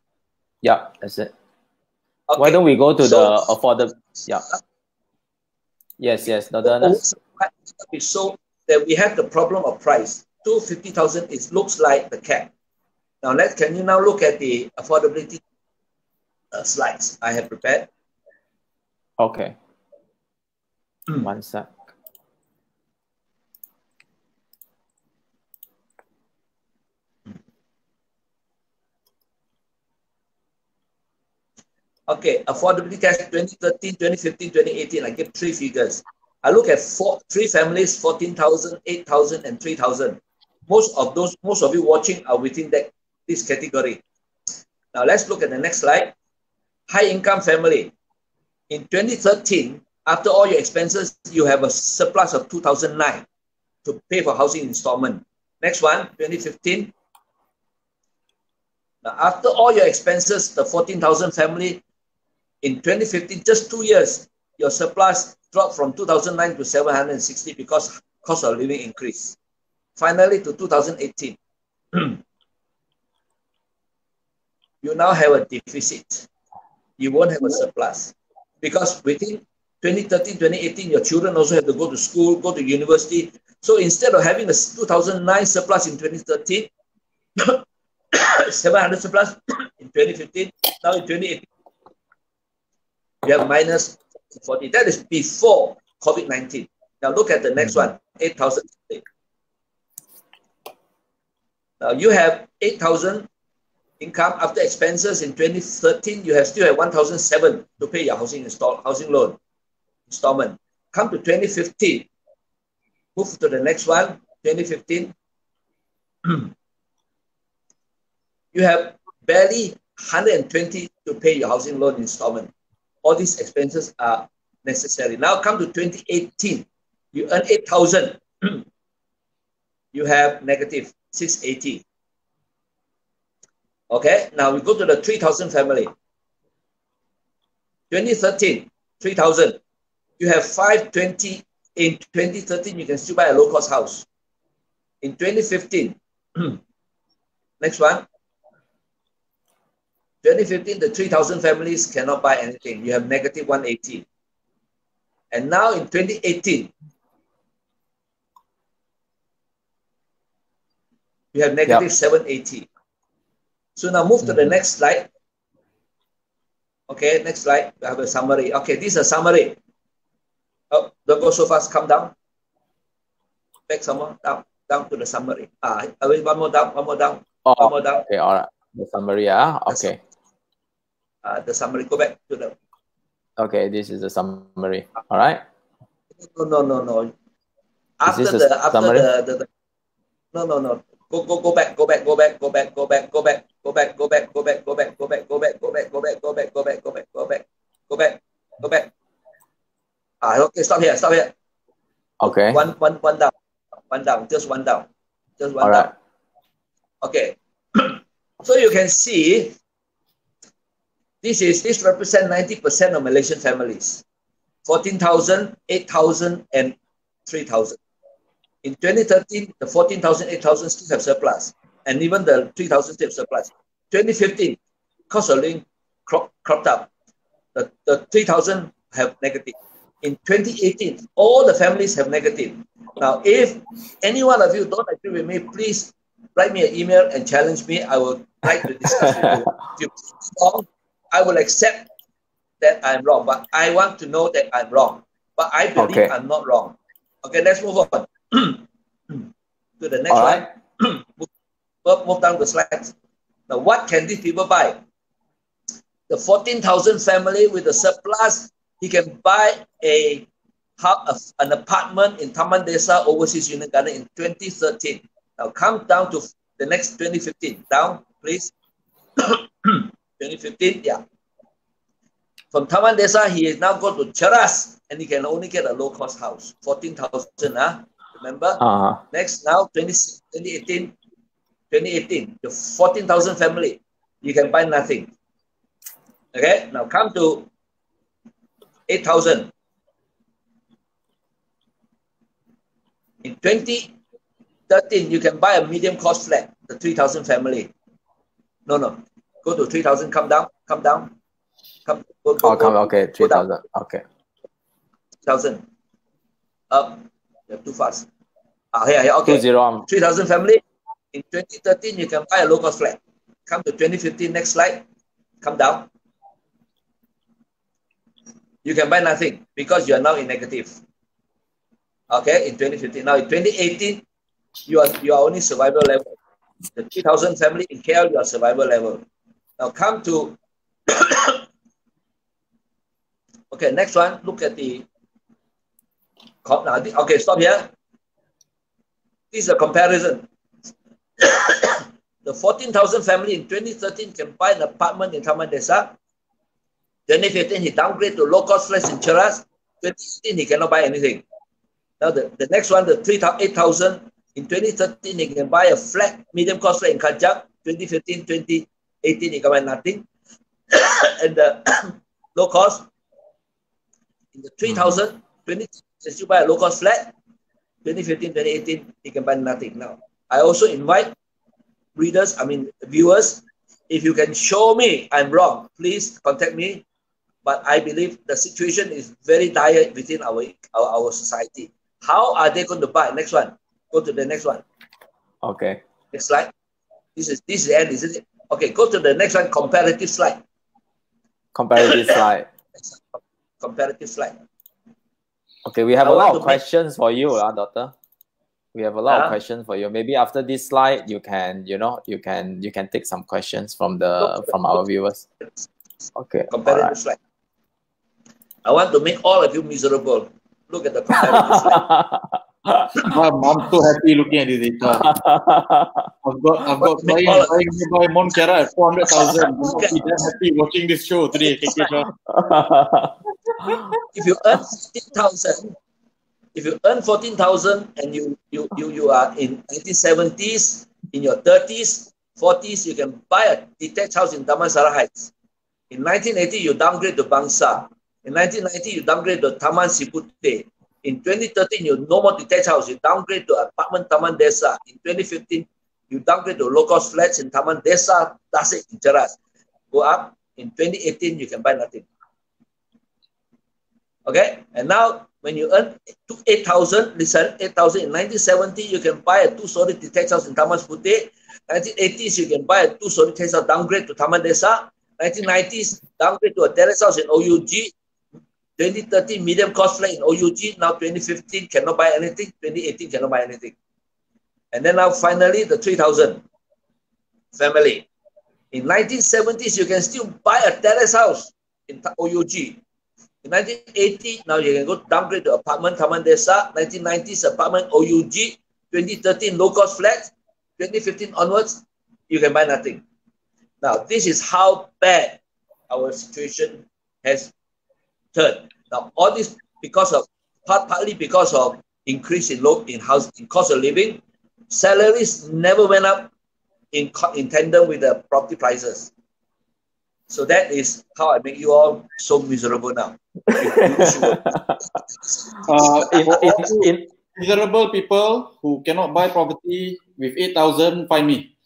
Yeah, that's it. Okay. Why don't we go to the affordable? Yeah. Yes, Dr. Ernest. So that we have the problem of price. 250,000 looks like the cap. Now can you now look at the affordability slides I have prepared? Okay. One sec. Okay, affordability test 2013, 2015, 2018. I give three figures. I look at three families, 14,000, 8,000, and 3,000. Most of you watching are within this category. Now let's look at the next slide. High income family. In 2013, after all your expenses, you have a surplus of 2,009 to pay for housing installment. Next one, 2015. Now, after all your expenses, the 14,000 family, in 2015, just 2 years, your surplus dropped from 2009 to 760 because cost of living increased. Finally, to 2018, you now have a deficit. You won't have a surplus because within 2013, 2018, your children also have to go to school, go to university. So instead of having a 2009 surplus in 2013, 700 surplus in 2015, now in 2018, you have minus 40. That is before COVID-19. Now look at the next one, 8,000. Now you have 8,000 income after expenses in 2013. You still have 1,007 to pay your housing loan installment. Come to 2015. Move to the next one, 2015. You have barely 120 to pay your housing loan installment. All these expenses are necessary. Now come to 2018. You earn 8,000. You have negative 680. Okay, now we go to the 3,000 family. 2013, 3,000. You have 520. In 2013, you can still buy a low-cost house. In 2015, next one. 2015, the 3,000 families cannot buy anything. You have negative 180. And now in 2018, you have negative 780. So now move to the next slide. Okay, next slide. We have a summary. Okay, this is a summary. Oh, don't go so fast. Come down. Back some more. Down to the summary. One more down. One more down. Oh, one more down. Okay, all right. The summary. Okay. The summary. Go back to the. Okay, this is the summary. All right. No. After the summary? No. Go back. Okay, stop here. Okay. One down. Just one down. All right. Okay. So you can see this represents 90% of Malaysian families. 14,000, 8,000, and 3,000. In 2013, the 14,000, 8,000 still have surplus, and even the 3,000 still have surplus. 2015, cost of living cropped up. The 3,000 have negative. In 2018, all the families have negative. Now, if any one of you don't agree with me, please write me an email and challenge me. I will like to discuss with you. If you're wrong, I will accept that I'm wrong, but I want to know that I'm wrong. But I believe I'm not wrong. Okay, let's move on to the next one. Move down the slides. Now, what can these people buy? The 14,000 family with a surplus, he can buy an apartment in Taman Desa Overseas Union Garden in 2013. Now come down to the next 2015. Down, please. 2015, yeah. From Taman Desa, he is now go to Cheras, and he can only get a low-cost house. 14,000, remember? Next, now 2018, the 14,000 family, you can buy nothing. Okay, now come to 8,000. In 2013, you can buy a medium cost flat, the 3,000 family. No, go to 3,000, come down. Okay, 3,000, okay. 3,000. Up, you're too fast. Here, okay. 3,000 family. In 2013, you can buy a low cost flat. Come to 2015, next slide. Come down. You can buy nothing because you are now in negative. Okay, in 2015. Now in 2018, you are only survival level. The 3,000 family in KL, you are survival level. Now come to okay, next one. Look at the okay, stop here. This is a comparison. The 14,000 family in 2013 can buy an apartment in Taman Desa. 2015, he downgraded to low-cost flats in Cheras. 2018, he cannot buy anything. Now, the next one, the 8,000, in 2013, he can buy a flat, medium-cost flat in Kajak. 2015, 2018, he can buy nothing. And the low-cost, in the 3,000, 20, he still buy a low-cost flat. 2015, 2018, he can buy nothing. Now, I also invite viewers, if you can show me I'm wrong, please contact me. But I believe the situation is very dire within our society. How are they going to buy? Next one. Go to the next one. Okay. Next slide. This is the end, isn't it? Okay, go to the next one. Comparative slide. Comparative slide. Comparative slide. Okay, we have a lot of questions for you, Doctor. We have a lot of questions for you. Maybe after this slide, you can take some questions from our viewers. Okay. Comparative slide. I want to make all of you miserable. Look at the comparative slide. I'm so happy looking at this data. I've got clients buying Mount Kiara at 400,000. I'm happy watching this show today. If you earn 14,000, and you are in 1970s, in your 30s, 40s, you can buy a detached house in Damansara Heights. In 1980, you downgrade to Bangsa. In 1990, you downgrade to Taman Sipute. In 2013, you no more detached house. You downgrade to apartment Taman Desa. In 2015, you downgrade to low-cost flats in Taman Desa, Tasik, in Cheras. Go up. In 2018, you can buy nothing. Okay? And now, when you earn 8,000, listen, 8,000 in 1970, you can buy a 2-story detached house in Taman Sipute. 1980s, you can buy a 2-story detached house, downgrade to Taman Desa. 1990s, downgrade to a terrace house in OUG. 2013, medium cost flat in OUG. Now 2015, cannot buy anything. 2018, cannot buy anything. And then now finally, the 3,000 family. In 1970s, you can still buy a terrace house in OUG. In 1980, now you can go downgrade to apartment Taman Desa. 1990s, apartment OUG. 2013, low-cost flat. 2015 onwards, you can buy nothing. Now, this is how bad our situation has turned. Now, all this partly because of increase in cost of living. Salaries never went up in tandem with the property prices. So that is how I make you all so miserable now. Miserable people who cannot buy property with 8,000, find me.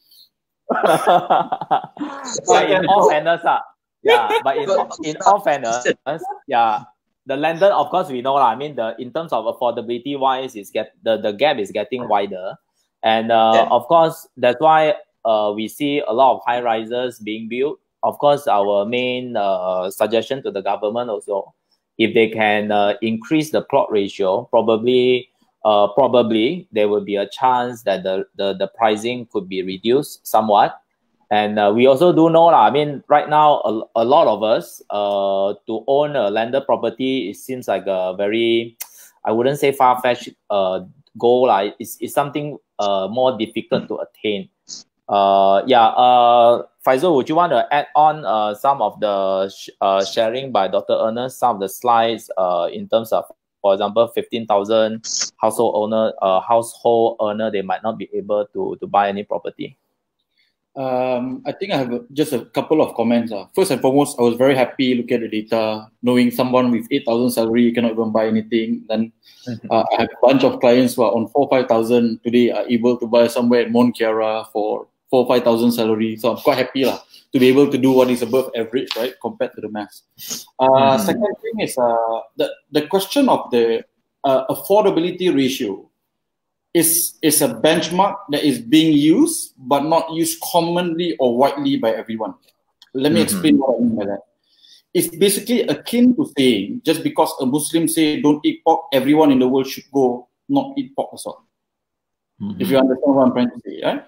But in all fairness, but in all fairness, the lender, of course, we know lah. I mean, in terms of affordability wise, the gap is getting wider, and of course that's why we see a lot of high rises being built. Of course, our main suggestion to the government also, if they can increase the plot ratio, probably there will be a chance that the pricing could be reduced somewhat. And we also do know, I mean, right now, a lot of us, to own a landed property, it seems like a very, I wouldn't say far-fetched goal. It's something more difficult to attain. Faizul, would you want to add on some of the sharing by Dr. Ernest, some of the slides in terms of, for example, 15,000 household owner, they might not be able to buy any property? I think I have just a couple of comments. First and foremost, I was very happy looking at the data, knowing someone with 8,000 salary cannot even buy anything. Then I have a bunch of clients who are on 4,000-5,000 today are able to buy somewhere at Mont Kiara for 4,000-5,000 salary. So I'm quite happy to be able to do what is above average, right, compared to the mass. Second thing is the question of the affordability ratio is a benchmark that is being used but not used commonly or widely by everyone. Let me explain what I mean by that. It's basically akin to saying just because a Muslim say don't eat pork, everyone in the world should go not eat pork as well. If you understand what I'm trying to say, right?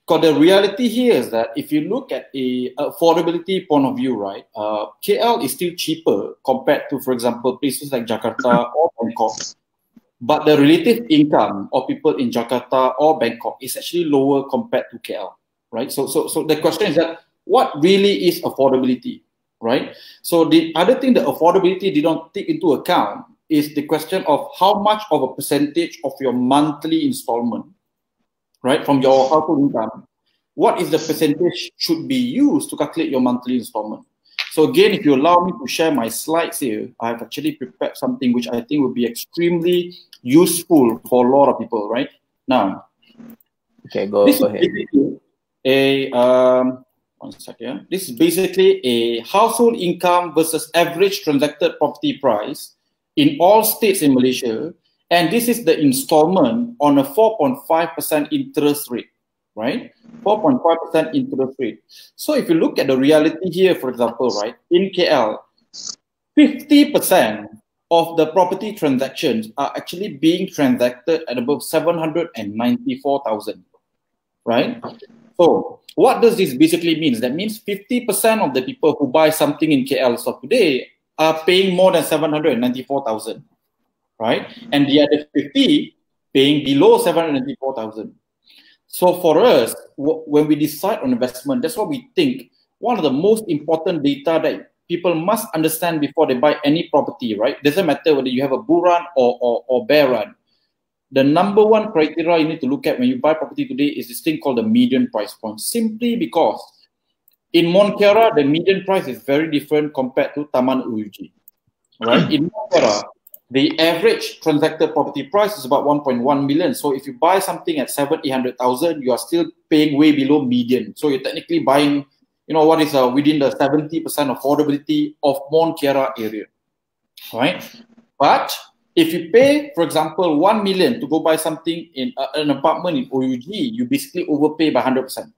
Because the reality here is that if you look at a affordability point of view, right, KL is still cheaper compared to, for example, places like Jakarta or Bangkok. But the relative income of people in Jakarta or Bangkok is actually lower compared to KL, right? So the question is that what really is affordability, right? So the other thing that affordability did not take into account is the question of how much of a percentage of your monthly installment, right, from your household income, what is the percentage should be used to calculate your monthly installment. So again, if you allow me to share my slides here, I've actually prepared something which I think would be extremely useful for a lot of people, right? Now, okay, go ahead. One second. This is basically a household income versus average transacted property price in all states in Malaysia, and this is the installment on a 4.5% interest rate, right? 4.5% interest rate. So if you look at the reality here, for example, right, in KL, 50% of the property transactions are actually being transacted at above 794,000, right? So what does this basically mean? That means 50% of the people who buy something in KL stock today are paying more than 794,000, right? And the other 50 paying below 794,000. So for us, when we decide on investment, that's what we think. One of the most important data that people must understand before they buy any property, right? Doesn't matter whether you have a bull run or bear run. The number one criteria you need to look at when you buy property today is this thing called the median price point. Simply because in Mont Kiara, the median price is very different compared to Taman UUG, right? In Mont Kiara, the average transacted property price is about 1.1 million. So if you buy something at 700,000-800,000, you are still paying way below median. So you're technically buying, what is within the 70% affordability of Mont Kiara area, right? But if you pay, for example, 1 million to go buy something in an apartment in OUG, you basically overpay by 100%,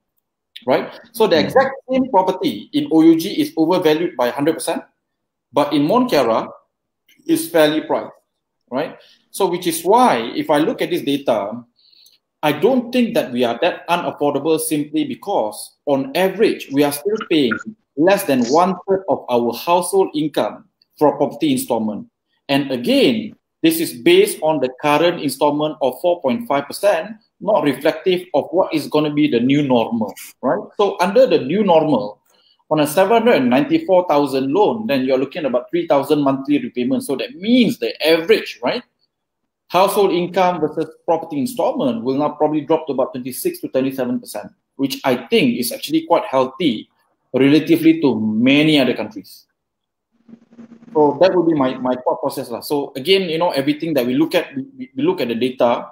right? So the exact same property in OUG is overvalued by 100%, but in Mont Kiara, is fairly priced, right? So which is why, if I look at this data, I don't think that we are that unaffordable simply because, on average, we are still paying less than 1/3 of our household income for property installment. And again, this is based on the current installment of 4.5%, not reflective of what is going to be the new normal, right? So under the new normal, on a 794,000 loan, then you're looking at about 3,000 monthly repayments. So that means the average, right, household income versus property installment will now probably drop to about 26 to 27%, which I think is actually quite healthy relatively to many other countries. So that would be my thought process. So again, everything that we look at, we look at the data.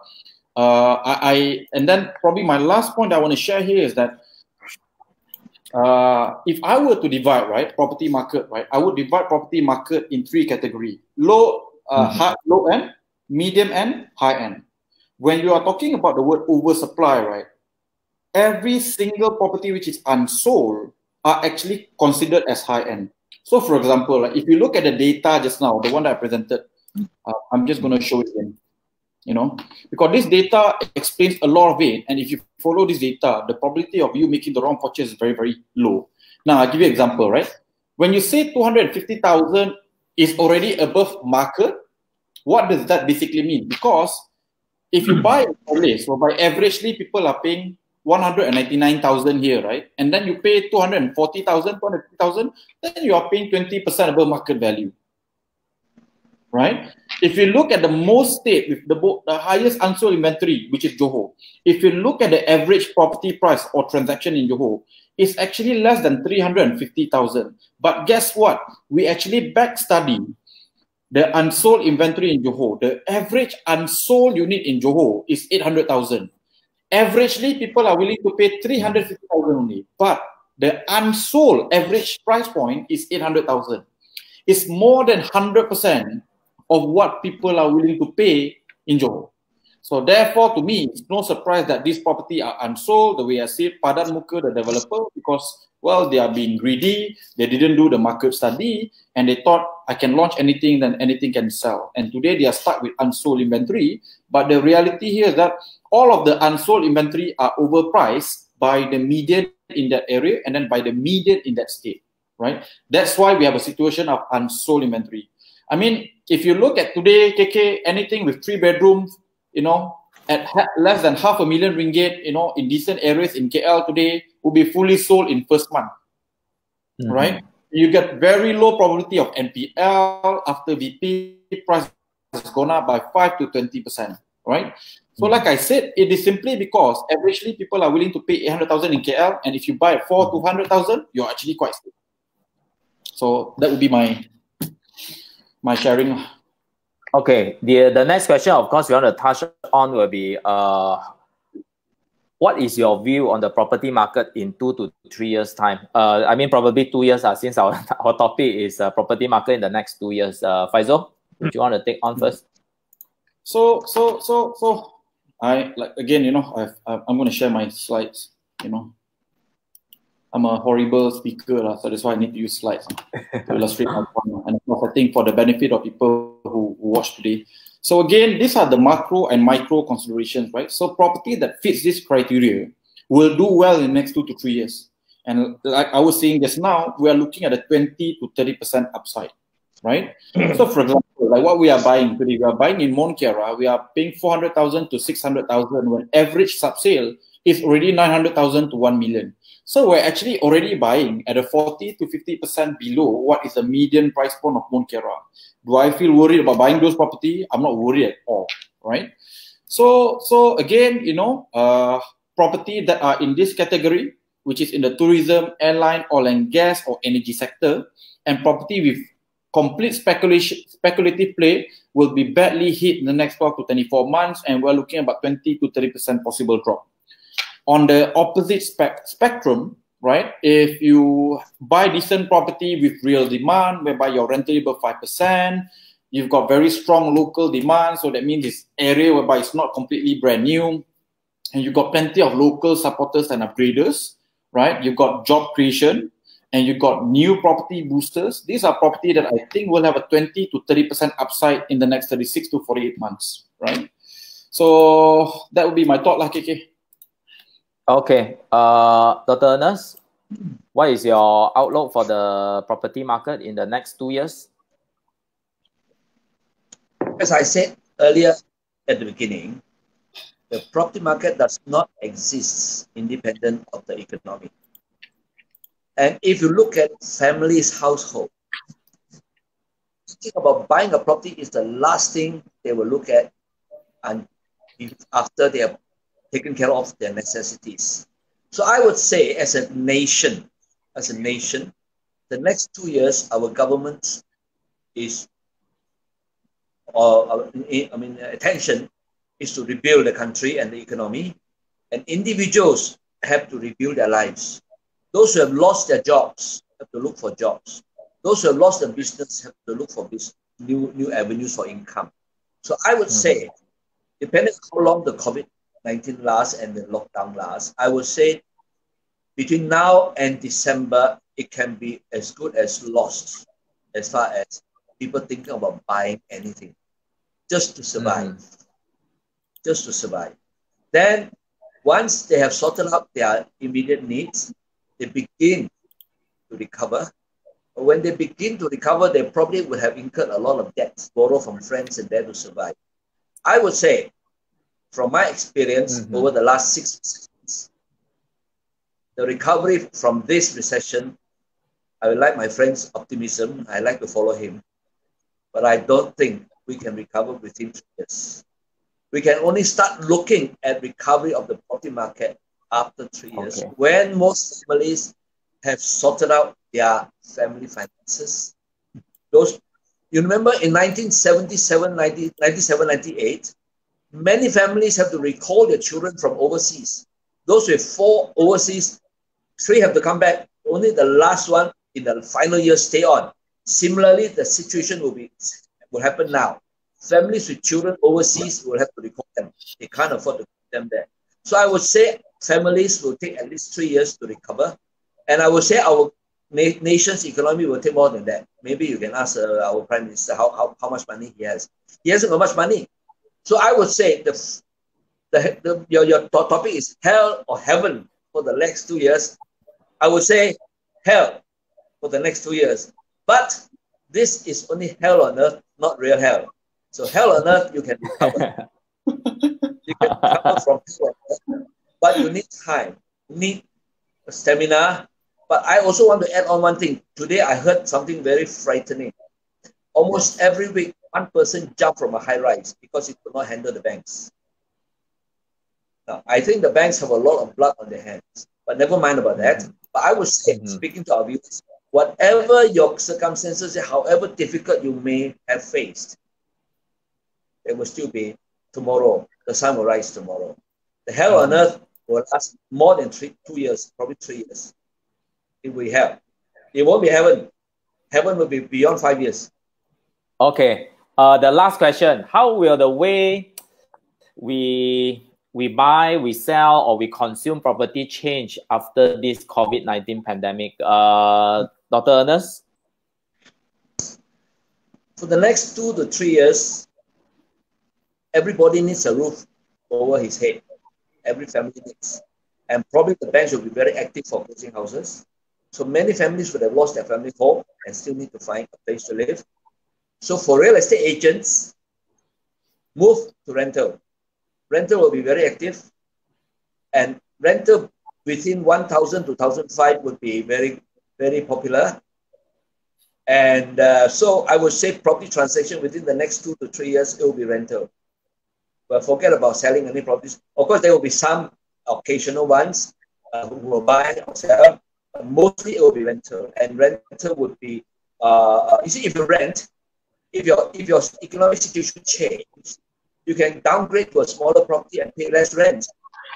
And then probably my last point I want to share here is that if I were to divide, right, property market, right, I would divide property market in 3 categories: low end, medium end, high end. When you are talking about the word oversupply, right, every single property which is unsold are actually considered as high end. So, for example, like, if you look at the data just now, the one that I presented, I'm just going to show it again. Because this data explains a lot of it, and if you follow this data, the probability of you making the wrong purchase is very, very low. Now, I'll give you an example, right? When you say 250,000 is already above market, what does that basically mean? Because if you buy a place, so by averagely people are paying 199,000 here, right? And then you pay 240,000, 250,000, then you are paying 20% above market value. Right? If you look at the most state with the highest unsold inventory, which is Johor, if you look at the average property price or transaction in Johor, it's actually less than 350,000. But guess what? We actually back study the unsold inventory in Johor. The average unsold unit in Johor is 800,000. Averagely, people are willing to pay 350,000 only. But the unsold average price point is 800,000. It's more than 100% of what people are willing to pay in Johor. So therefore, to me, it's no surprise that these property are unsold. The way I see it, padan muka the developer, because, well, they are being greedy. They didn't do the market study, and they thought, I can launch anything, then anything can sell. And today they are stuck with unsold inventory. But the reality here is that all of the unsold inventory are overpriced by the median in that area and then by the median in that state, right? That's why we have a situation of unsold inventory. I mean, if you look at today, KK, anything with 3 bedrooms, at less than $500,000 ringgit, in decent areas in KL today, will be fully sold in first month, right? You get very low probability of NPL after VP price has gone up by 5 to 20%, right? So like I said, it is simply because averagely people are willing to pay 800,000 in KL, and if you buy it for 200,000, you're actually quite safe. So that would be my sharing. Okay, the next question, of course, we want to touch on will be, what is your view on the property market in 2 to 3 years' time? I mean, probably 2 years, since our topic is property market in the next 2 years. Faizul, do you want to take on first? So I again, I'm going to share my slides. I'm a horrible speaker, so that's why I need to use slides to illustrate my point. And of course, I think for the benefit of people who watch today. So again, these are the macro and micro considerations, right? So property that fits this criteria will do well in the next 2 to 3 years. And like I was saying just now, we are looking at a 20 to 30% upside, right? So for example, like what we are buying today, we are buying in Mont Kiara, we are paying 400,000 to 600,000 when average sub-sale is already 900,000 to 1 million. So we're actually already buying at a 40 to 50% below what is the median price point of Mont Kiara. Do I feel worried about buying those property? I'm not worried at all, right? So again, property that are in this category, which is in the tourism, airline, oil and gas, or energy sector, and property with complete speculative play will be badly hit in the next 12 to 24 months, and we're looking at about 20 to 30% possible drop. On the opposite spectrum, right, if you buy decent property with real demand, whereby your rental above 5%, you've got very strong local demand, so that means this area whereby it's not completely brand new, and you've got plenty of local supporters and upgraders, right? You've got job creation, and you've got new property boosters. These are property that I think will have a 20 to 30% upside in the next 36 to 48 months, right? So that would be my thought, KK. Okay, Dr. Ernest, what is your outlook for the property market in the next 2 years? As I said earlier at the beginning, the property market does not exist independent of the economy. And if you look at families' household, think about buying a property is the last thing they will look at, and after they have taken care of their necessities. So I would say as a nation, the next 2 years, our government is, attention is to rebuild the country and the economy, and individuals have to rebuild their lives. Those who have lost their jobs have to look for jobs. Those who have lost their business have to look for new avenues for income. So I would say, depending on how long the COVID-19 lasts and the lockdown lasts, I would say between now and December, it can be as good as lost as far as people thinking about buying anything just to survive. Just to survive. Then, once they have sorted out their immediate needs, they begin to recover. When they begin to recover, they probably would have incurred a lot of debts, borrow from friends and there to survive. I would say, from my experience over the last 6 months, the recovery from this recession, I would like my friend's optimism. I like to follow him. But I don't think we can recover within 2 years. We can only start looking at recovery of the property market after 3 years, when most families have sorted out their family finances. You remember in 1977, 98, many families have to recall their children from overseas. Those with 4 overseas, 3 have to come back. Only the last one in the final year stay on. Similarly, the situation will happen now. Families with children overseas will have to recall them. They can't afford to keep them there. So I would say families will take at least 3 years to recover. And I would say our nation's economy will take more than that. Maybe you can ask our Prime Minister how much money he has. He hasn't got much money. So I would say your topic is hell or heaven for the next 2 years. I would say hell for the next 2 years. But this is only hell on earth, not real hell. So hell on earth, you can recover. You can recover from hell on earth. But you need time, you need stamina. But I also want to add on one thing. Today I heard something very frightening. Almost every week, one person jumped from a high rise because he could not handle the banks. Now, I think the banks have a lot of blood on their hands, but never mind about that. But I would say, speaking to our viewers, whatever your circumstances, however difficult you may have faced, it will still be tomorrow. The sun will rise tomorrow. The hell on earth will last more than 2 years, probably 3 years. It will be hell. It won't be heaven. Heaven will be beyond 5 years. Okay. The last question. How will the way we buy, we sell, or we consume property change after this COVID-19 pandemic? Dr. Ernest? For the next 2 to 3 years, everybody needs a roof over his head. Every family needs. And probably the banks will be very active for closing houses. So many families would have lost their family home and still need to find a place to live. So for real estate agents, move to rental. Rental will be very active. And rental within 1,000 to 1,005 would be very, very popular. And so I would say property transaction within the next 2 to 3 years, it will be rental. But forget about selling any properties. Of course, there will be some occasional ones who will buy or sell. Mostly it will be rental, and rental would be you see, if you rent, if your economic situation changes, you can downgrade to a smaller property and pay less rent.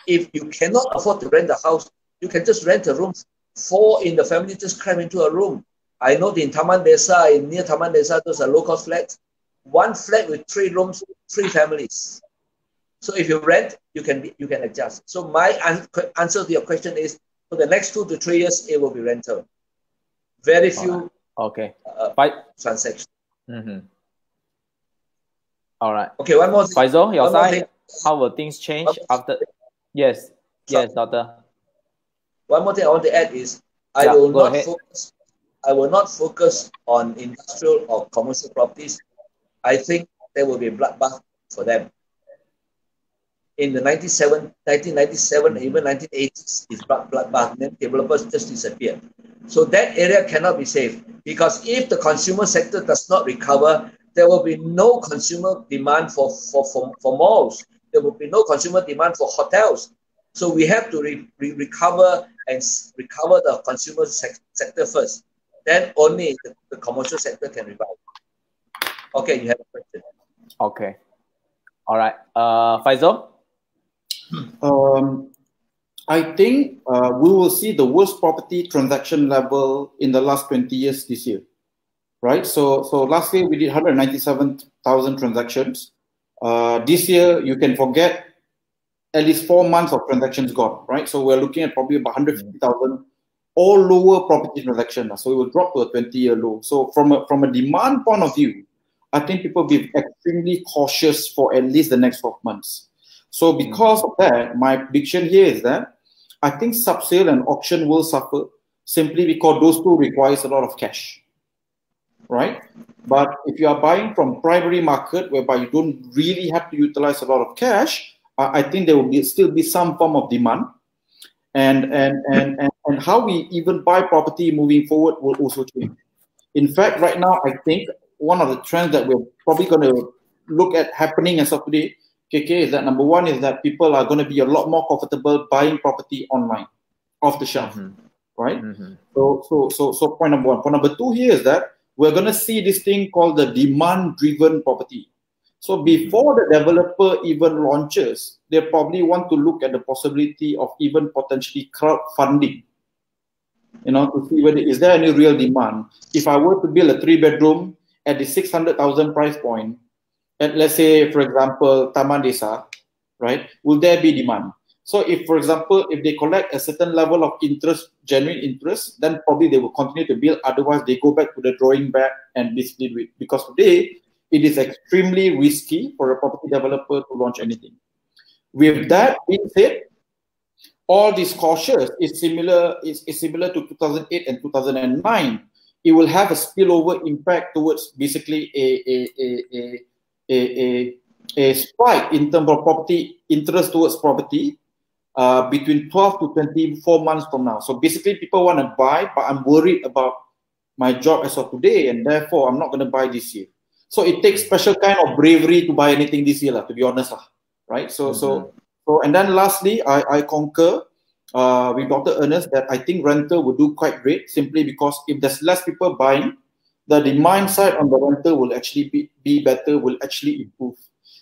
If you cannot afford to rent a house, you can just rent a room. 4 in the family just cram into a room. I know in Taman Desa, near Taman Desa, those are low-cost flats. 1 flat with 3 rooms, 3 families. So if you rent, you can adjust. So my answer to your question is, for the next 2 to 3 years, it will be rental. Very few transactions. All right. Okay, one more thing. Faizul, your side, how will things change after? Yes, doctor. One more thing I want to add is, I will not focus on industrial or commercial properties. I think there will be a bloodbath for them. In the 1997, even 1980s, is bloodbath. Then developers just disappeared. So that area cannot be safe, because if the consumer sector does not recover, there will be no consumer demand for malls. There will be no consumer demand for hotels. So we have to recover the consumer sector first. Then only the commercial sector can revive. Okay, you have a question. Okay. All right. Faizul? I think we will see the worst property transaction level in the last 20 years this year, right? So last year we did 197,000 transactions. This year you can forget at least 4 months of transactions gone, right? So we're looking at probably about 150,000, all lower property transactions. So it will drop to a 20-year low. So from a demand point of view, I think people will be extremely cautious for at least the next 12 months. So because of that, my prediction here is that I think sub-sale and auction will suffer simply because those two requires a lot of cash, right? But if you are buying from primary market, whereby you don't really have to utilize a lot of cash, I think there will still be some form of demand, and how we even buy property moving forward will also change. In fact, right now, I think one of the trends that we're probably going to look at happening as of today, KK, is that number one is that people are going to be a lot more comfortable buying property online, off the shelf, right? So point number one. Point number two here is that we're going to see this thing called the demand-driven property. So before the developer even launches, they probably want to look at the possibility of even potentially crowdfunding, to see whether is there any real demand. If I were to build a 3-bedroom at the 600,000 price point, at let's say, for example, Taman Desa, right? Will there be demand? So if, for example, if they collect a certain level of interest, genuine interest, then probably they will continue to build. Otherwise, they go back to the drawing back and basically do it. Because today, it is extremely risky for a property developer to launch anything. With that being said, all these cautious is similar to 2008 and 2009. It will have a spillover impact towards basically a spike in terms of property interest towards property between 12 to 24 months from now. So basically, people want to buy, but I'm worried about my job as of today, and therefore I'm not going to buy this year. So it takes special kind of bravery to buy anything this year, to be honest, right? So and then lastly, I concur with Dr. Ernest that I think rental will do quite great, simply because if there's less people buying, the demand side on the rental will actually be better, will actually improve.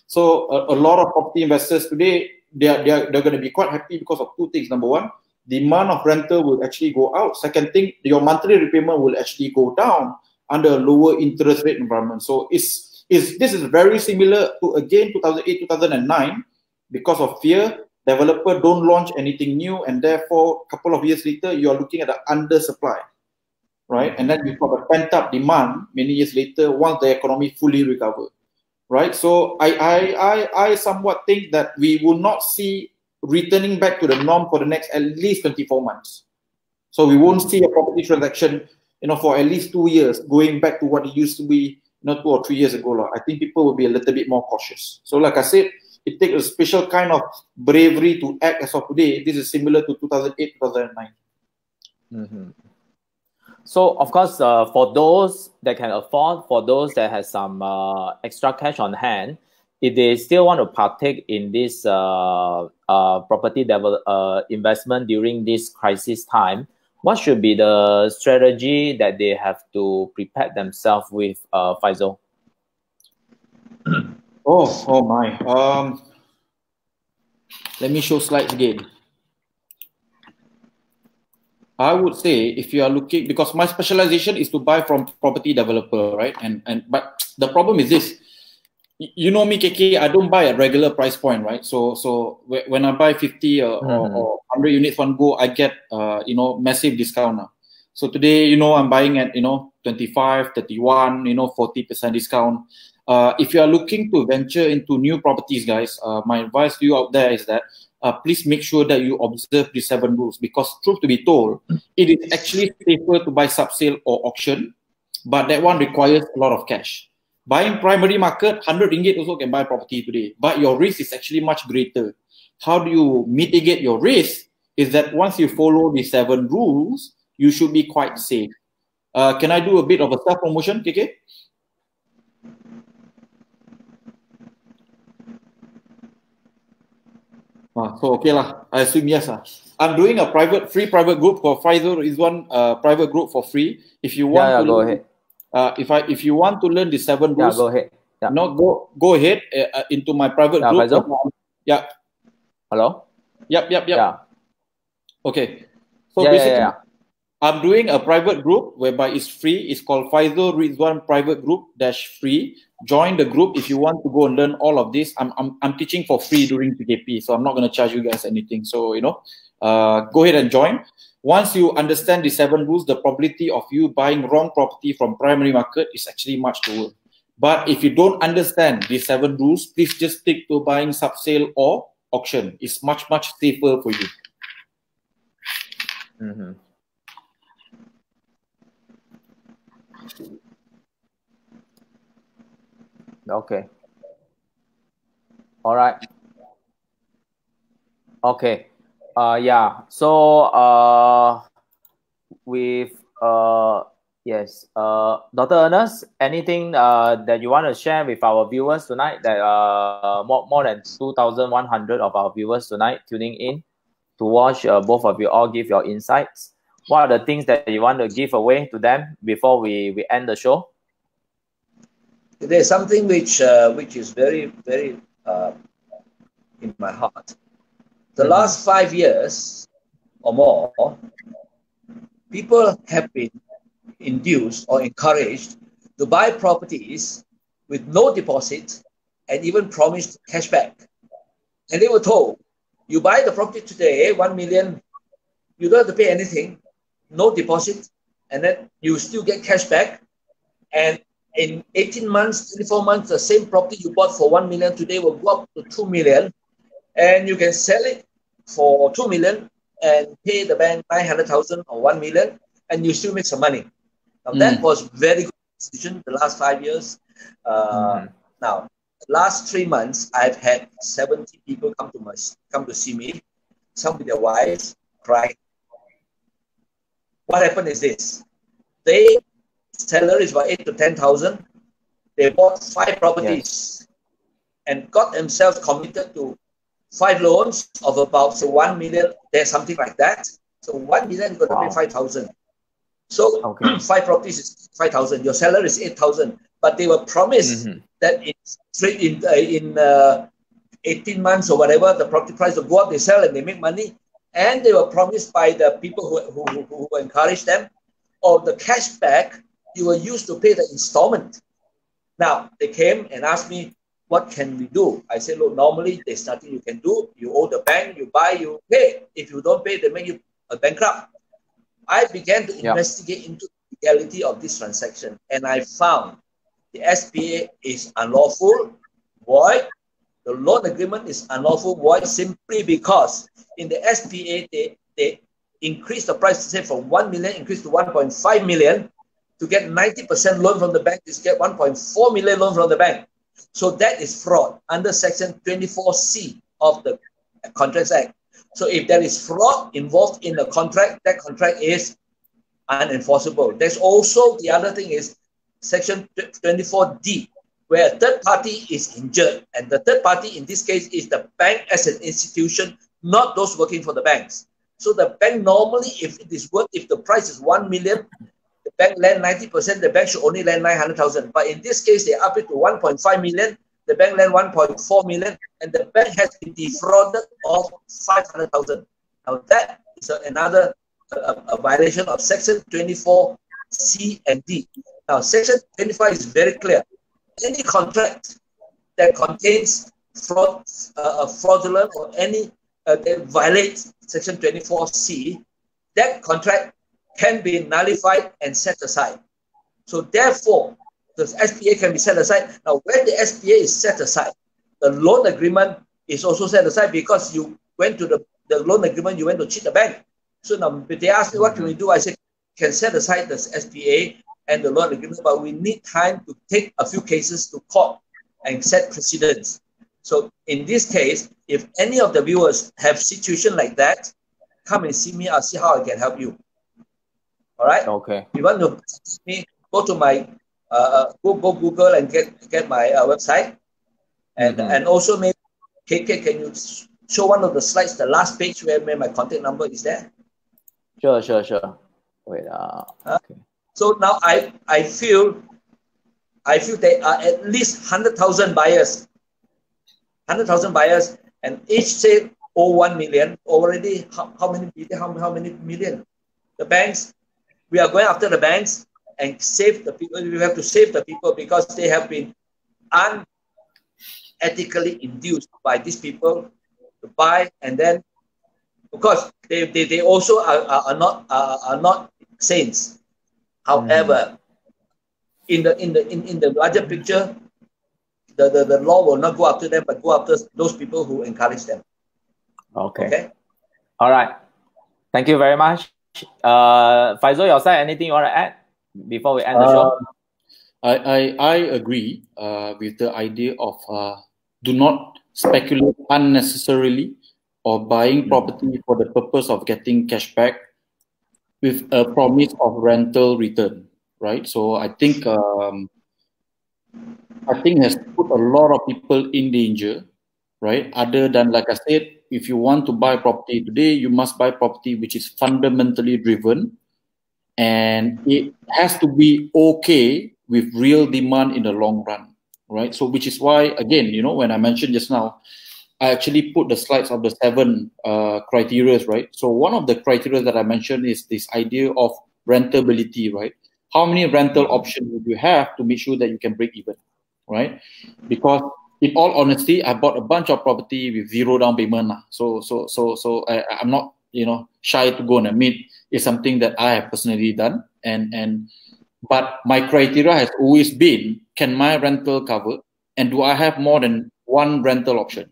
So a lot of property investors today, they're going to be quite happy because of two things. Number one, demand of rental will actually go out. Second thing, your monthly repayment will actually go down under a lower interest rate environment. So this is very similar to, again, 2008, 2009, because of fear, developer don't launch anything new, and therefore, a couple of years later, you are looking at an undersupply, right? And then you've got a pent-up demand many years later once the economy fully recovered, right? So I somewhat think that we will not see returning back to the norm for the next at least 24 months. So we won't see a property transaction, for at least 2 years going back to what it used to be, 2 or 3 years ago. I think people will be a little bit more cautious. So like I said, it takes a special kind of bravery to act as of today. This is similar to 2008, 2009. So, of course, for those that can afford, for those that have some extra cash on hand, if they still want to partake in this property investment during this crisis time, what should be the strategy that they have to prepare themselves with, Faizul? Oh my. Let me show slides again. I would say if you are looking, because my specialization is to buy from property developer, right? But the problem is this. You know me, KK, I don't buy at regular price point, right? So when I buy 50 or 100 units one go, I get massive discount now. So today, I'm buying at 25, 31, 40% discount. If you are looking to venture into new properties, guys, my advice to you out there is that please make sure that you observe the 7 rules, because truth to be told, it is actually safer to buy sub-sale or auction, but that one requires a lot of cash. Buying primary market, 100 ringgit also can buy property today, but your risk is actually much greater. How do you mitigate your risk? Is that once you follow the 7 rules, you should be quite safe. Can I do a bit of a self-promotion, KK? So okay lah, I assume yes lah. I'm doing a free private group for Faizul, Ridzuan, private group for free. If you want to go ahead. If you want to learn the 7 rules, go ahead. Go ahead into my private group. Faizul? Yeah. Hello? Yep. Yeah. Okay. So Yeah, basically, yeah. I'm doing a private group whereby it's free. It's called Faizul Ridzuan Private Group -free. Join the group if you want to go and learn all of this. I'm teaching for free during PKP, so I'm not going to charge you guys anything. So go ahead and join. Once you understand the 7 rules, the probability of you buying wrong property from primary market is actually much lower. But if you don't understand the 7 rules, please just stick to buying sub-sale or auction. It's much safer for you. Mm-hmm. Okay. All right. Okay. Yeah. So with yes. Dr. Ernest, anything that you want to share with our viewers tonight? That more than 2,100 of our viewers tonight tuning in to watch both of you all give your insights. What are the things that you want to give away to them before we end the show? There's something which is very in my heart. The last 5 years or more, people have been induced or encouraged to buy properties with no deposit and even promised cashback. And they were told, you buy the property today, 1 million, you don't have to pay anything, no deposit, and then you still get cashback. And in 18 months, 24 months, the same property you bought for 1 million today will go up to 2 million, and you can sell it for 2 million and pay the bank 900,000 or 1 million, and you still make some money. Now, that was very good decision the last 5 years. Now, last 3 months, I've had 70 people come to see me, some with their wives, crying. What happened is this: they salary is about 8 to 10,000. They bought 5 properties and got themselves committed to 5 loans of about 1 million. There's something like that. So 1 million is going to pay 5,000. So 5 properties is 5,000. Your salary is 8,000. But they were promised that in 18 months or whatever, the property price will go up. They sell and they make money. And they were promised by the people who encouraged them, or the cashback you will use to pay the installment. Now, they came and asked me, what can we do? I said, look, normally there's nothing you can do. You owe the bank, you buy, you pay. If you don't pay, they make you a bankrupt. I began to investigate into the legality of this transaction, and I found the SPA is unlawful, void. The loan agreement is unlawful, void, simply because in the SPA, they increased the price, say from 1 million, increased to 1.5 million. To get 90% loan from the bank is get 1.4 million loan from the bank. So that is fraud under Section 24C of the Contracts Act. So if there is fraud involved in the contract, that contract is unenforceable. There's also the other thing is Section 24D, where a third party is injured. And the third party in this case is the bank as an institution, not those working for the banks. So the bank normally, if the price is 1 million, the bank lend 90%, the bank should only lend 900,000. But in this case, they up it to 1.5 million, the bank lend 1.4 million, and the bank has been defrauded of 500,000. Now that is another violation of Section 24C and D. Now, Section 25 is very clear. Any contract that contains fraudulent or any that violates Section 24C, that contract can be nullified and set aside. So therefore, the SPA can be set aside. Now, when the SPA is set aside, the loan agreement is also set aside because you went to the loan agreement, you went to cheat the bank. So now they asked me, what can we do? I said, can set aside the SPA and the loan agreement, but we need time to take a few cases to court and set precedents. So in this case, if any of the viewers have situation like that, come and see me. I'll see how I can help you. All right. Okay. If you want to see me, go to my go Google and get my website, and also maybe KK, can you show one of the slides, the last page where my contact number is there? Sure. Wait. Okay. So now I feel there are at least 100,000 buyers. 100,000 buyers, and each say 1 million, already how many billion, how many million? The banks, we are going after the banks and save the people. We have to save the people because they have been unethically induced by these people to buy, and then of course they also are not saints. However, in the larger picture, the law will not go after them, but go after those people who encourage them. Okay. All right. Thank you very much. Faizul, your side, anything you want to add before we end the show? I agree with the idea of do not speculate unnecessarily or buying property for the purpose of getting cash back with a promise of rental return, right? So I think has put a lot of people in danger, right? Other than, like I said, if you want to buy property today, you must buy property which is fundamentally driven, and it has to be okay with real demand in the long run, right? So which is why, again, you know, when I mentioned just now, I actually put the slides of the 7 criteria, right? So one of the criteria that I mentioned is this idea of rentability, right? How many rental options would you have to make sure that you can break even, right? Because in all honesty, I bought a bunch of property with 0 down payment. So I'm not, you know, shy to go and admit it's something that I have personally done. But my criteria has always been, can my rental cover, and do I have more than 1 rental option,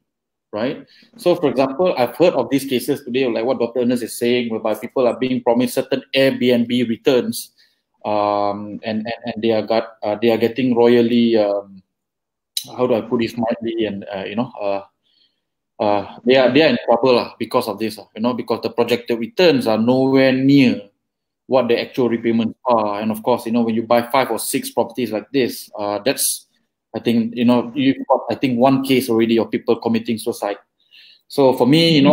right? So for example, I've heard of these cases today, like what Dr. Ernest is saying, whereby people are being promised certain Airbnb returns, and they are getting royally, how do I put this mildly, and they are in trouble because of this, you know, because the projected returns are nowhere near what the actual repayments are. And of course, you know, when you buy 5 or 6 properties like this, that's, I think, you know, you've got, I think, 1 case already of people committing suicide. So for me, and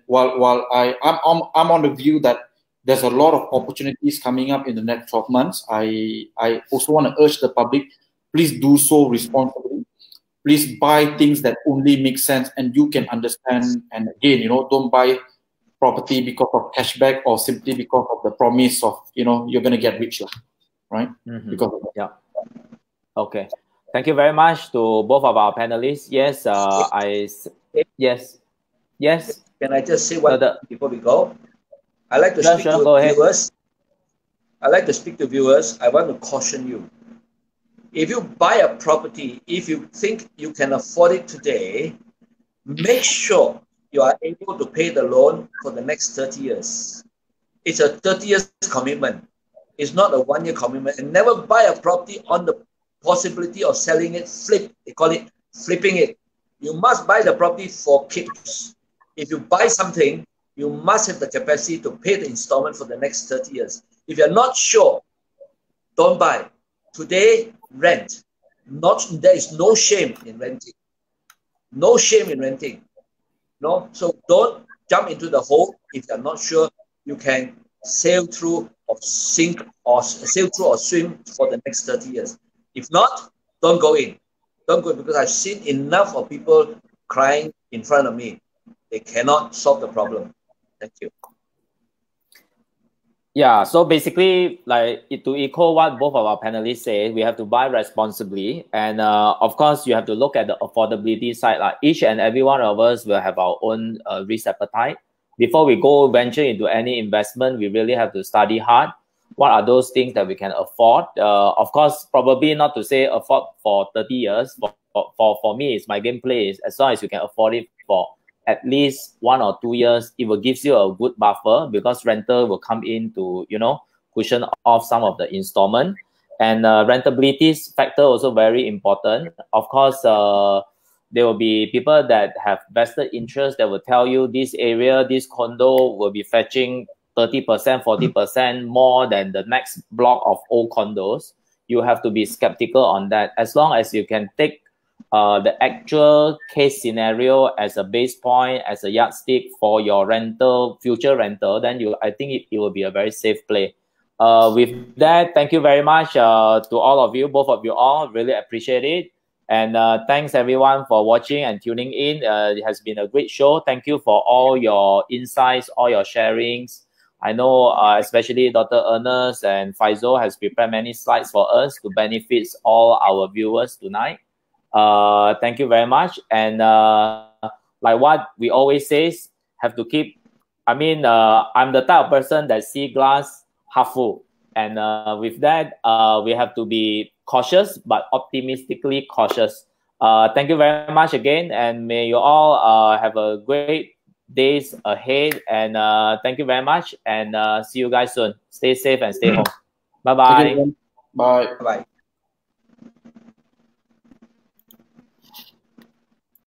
while I'm on the view that there's a lot of opportunities coming up in the next 12 months, I also want to urge the public, please do so responsibly. Please buy things that only make sense and you can understand. And again, you know, don't buy property because of cashback or simply because of the promise of, you know, you're going to get rich, right? Because of that. Yeah. Okay. Thank you very much to both of our panelists. Yes, yes. Can I just say one thing before we go? I like to speak to viewers. I like to speak to viewers. I want to caution you. If you buy a property, if you think you can afford it today, make sure you are able to pay the loan for the next 30 years. It's a 30 years commitment. It's not a 1-year commitment. And never buy a property on the possibility of selling it, they call it flipping it. You must buy the property for keeps. If you buy something, you must have the capacity to pay the installment for the next 30 years. If you're not sure, don't buy. Today, rent. There is no shame in renting. No shame in renting. No, so don't jump into the hole if you're not sure you can sail through or swim for the next 30 years. If not, don't go in. Don't go in, because I've seen enough of people crying in front of me. They cannot solve the problem. Thank you. Yeah, so basically, like, to echo what both of our panelists say, we have to buy responsibly. And of course, you have to look at the affordability side. Like, each and every one of us will have our own risk appetite. Before we go venture into any investment, we really have to study hard. What are those things that we can afford? Of course, probably not to say afford for 30 years. For me, it's my gameplay is as long as you can afford it for at least 1 or 2 years, it will give you a good buffer, because rental will come in to, you know, cushion off some of the installment. And rentability factor also very important. Of course, there will be people that have vested interest that will tell you this area, this condo will be fetching 30%, 40% more than the next block of old condos. You have to be skeptical on that. As long as you can take the actual case scenario as a base point, as a yardstick for your rental, future rental, then I think it will be a very safe play. With that, thank you very much to all of you, both of you all, really appreciate it. And thanks everyone for watching and tuning in. It has been a great show. Thank you for all your insights, all your sharings. I know especially Dr. Ernest and Faizul has prepared many slides for us to benefit all our viewers tonight. Thank you very much. And like what we always say, have to keep, I'm the type of person that see glass half full. And with that, we have to be cautious, but optimistically cautious. Thank you very much again, and may you all have a great days ahead. And thank you very much, and see you guys soon. Stay safe and stay home. Bye-bye. Bye. Bye.